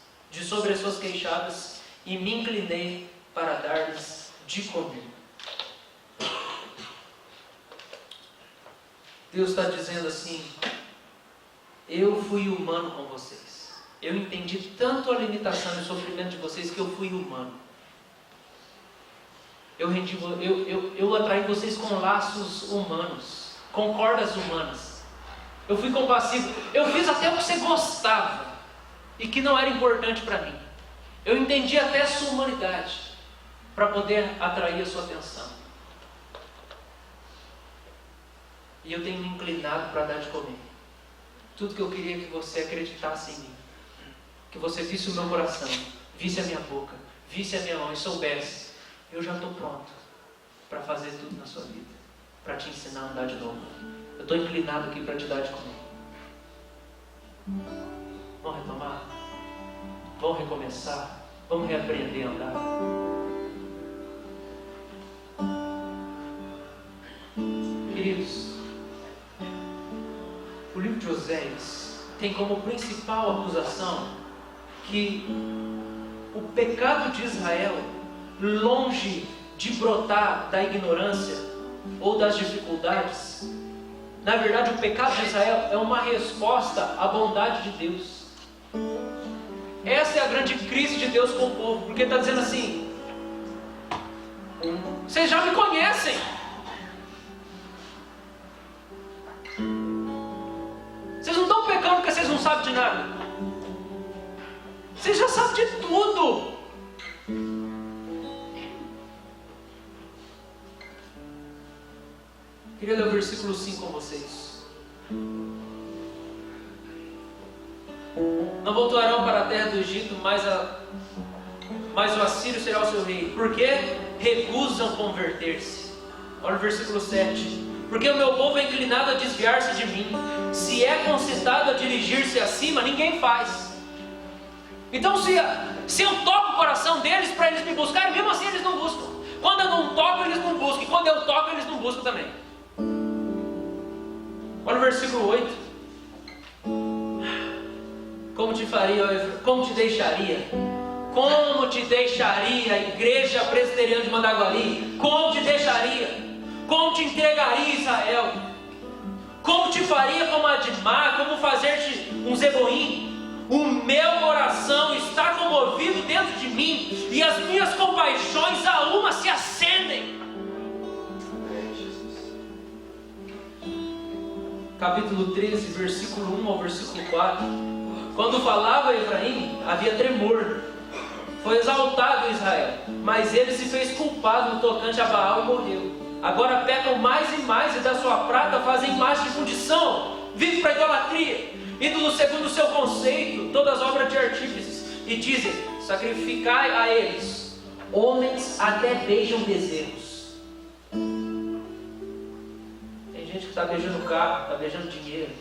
e me inclinei para dar-lhes de comer. Deus está dizendo assim: eu fui humano com vocês. Eu entendi tanto a limitação e o sofrimento de vocês que eu fui humano. Eu atraí vocês com laços humanos, com cordas humanas. Eu fui compassivo. Eu fiz até o que você gostava e que não era importante para mim. Eu entendi até a sua humanidade para poder atrair a sua atenção. E eu tenho me inclinado para dar de comer. Tudo que eu queria é que você acreditasse em mim. Que você visse o meu coração, visse a minha boca, visse a minha mão e soubesse: eu já estou pronto para fazer tudo na sua vida, para te ensinar a andar de novo. Eu estou inclinado aqui para te dar de comer. Vamos retomar? Vamos recomeçar? Vamos reaprender a andar? Queridos, o livro de Oséias tem como principal acusação que o pecado de Israel, longe de brotar da ignorância ou das dificuldades, na verdade o pecado de Israel é uma resposta à bondade de Deus. Essa é a grande crise de Deus com o povo, porque ele está dizendo assim: vocês já me conhecem. Vocês não estão pecando porque vocês não sabem de nada. Vocês já sabem de tudo. Queria ler o versículo 5 com vocês. Não voltarão para a terra do Egito, mas o assírio será o seu rei. Por quê? Recusam converter-se. Olha o versículo 7. Porque o meu povo é inclinado a desviar-se de mim. Se é concitado a dirigir-se acima, ninguém faz. Então se eu toco o coração deles para eles me buscarem, mesmo assim eles não buscam. Quando eu não toco, eles não buscam. E quando eu toco, eles não buscam também. Olha o versículo 8. Como te deixaria? Como te deixaria a igreja presbiteriana de Mandaguari? Como te deixaria? Como te entregaria Israel? Como te faria como Admar? Como fazer-te um Zeboim? O meu coração está comovido dentro de mim, e as minhas compaixões a uma se acendem. Capítulo 13, versículo 1 ao versículo 4. Quando falava Efraim, havia tremor. Foi exaltado Israel, mas ele se fez culpado no tocante a Baal e morreu. Agora pecam mais e mais, e da sua prata fazem imagem de fundição. Vive para a idolatria, ídolo segundo o seu conceito, todas obras de artífices. E dizem: sacrificai a eles. Homens até beijam bezerros. Tem gente que está beijando carro, está beijando dinheiro,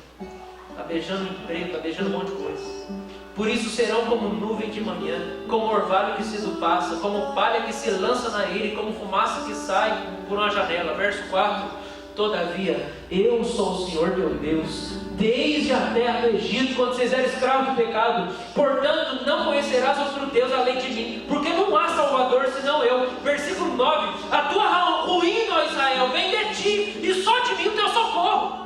está beijando emprego, está beijando um monte de coisa. Por isso serão como nuvem de manhã, como orvalho que se passa, como palha que se lança na ira, e como fumaça que sai por uma janela. Verso 4. Todavia, eu sou o Senhor teu Deus, desde a terra do Egito, quando vocês eram escravos de pecado. Portanto, não conhecerás outro Deus além de mim, porque não há Salvador senão eu. Versículo 9. A tua ruína, ó Israel, vem de ti, e só de mim o teu socorro.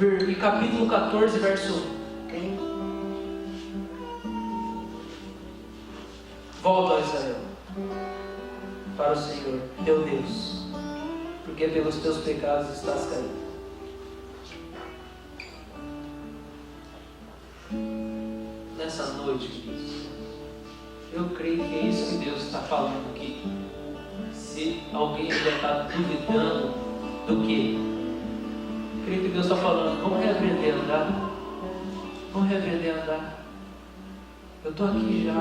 E capítulo 14, verso 1. Volta, ó Israel, para o Senhor, teu Deus, porque pelos teus pecados estás caído. Nessa noite, queridos, eu creio que é isso que Deus está falando aqui. Se alguém ainda está duvidando do que, creio que Deus está falando, vamos reaprender a andar. Vamos reaprender a andar. Eu estou aqui já.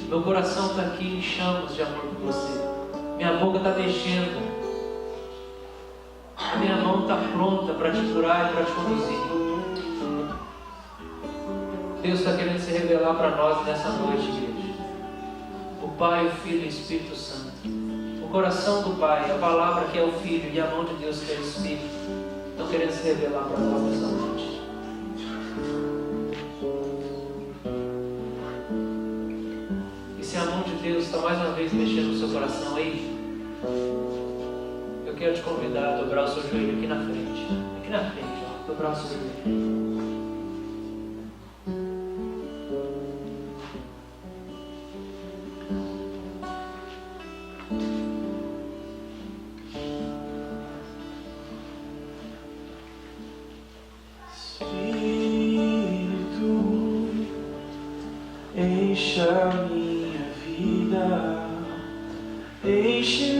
Meu coração está aqui em chamas de amor por você. Minha boca está mexendo. A minha mão está pronta para te curar e para te conduzir. Deus está querendo se revelar para nós nessa noite, igreja. O Pai, o Filho e o Espírito Santo. O coração do Pai, a palavra que é o Filho e a mão de Deus que é o Espírito, estão querendo se revelar para nós nessa noite. E se a mão de Deus está mais uma vez mexendo no seu coração aí, eu quero te convidar a dobrar o seu joelho aqui na frente. Aqui na frente, ó. Dobrar o seu joelho. Enche a minha vida, enche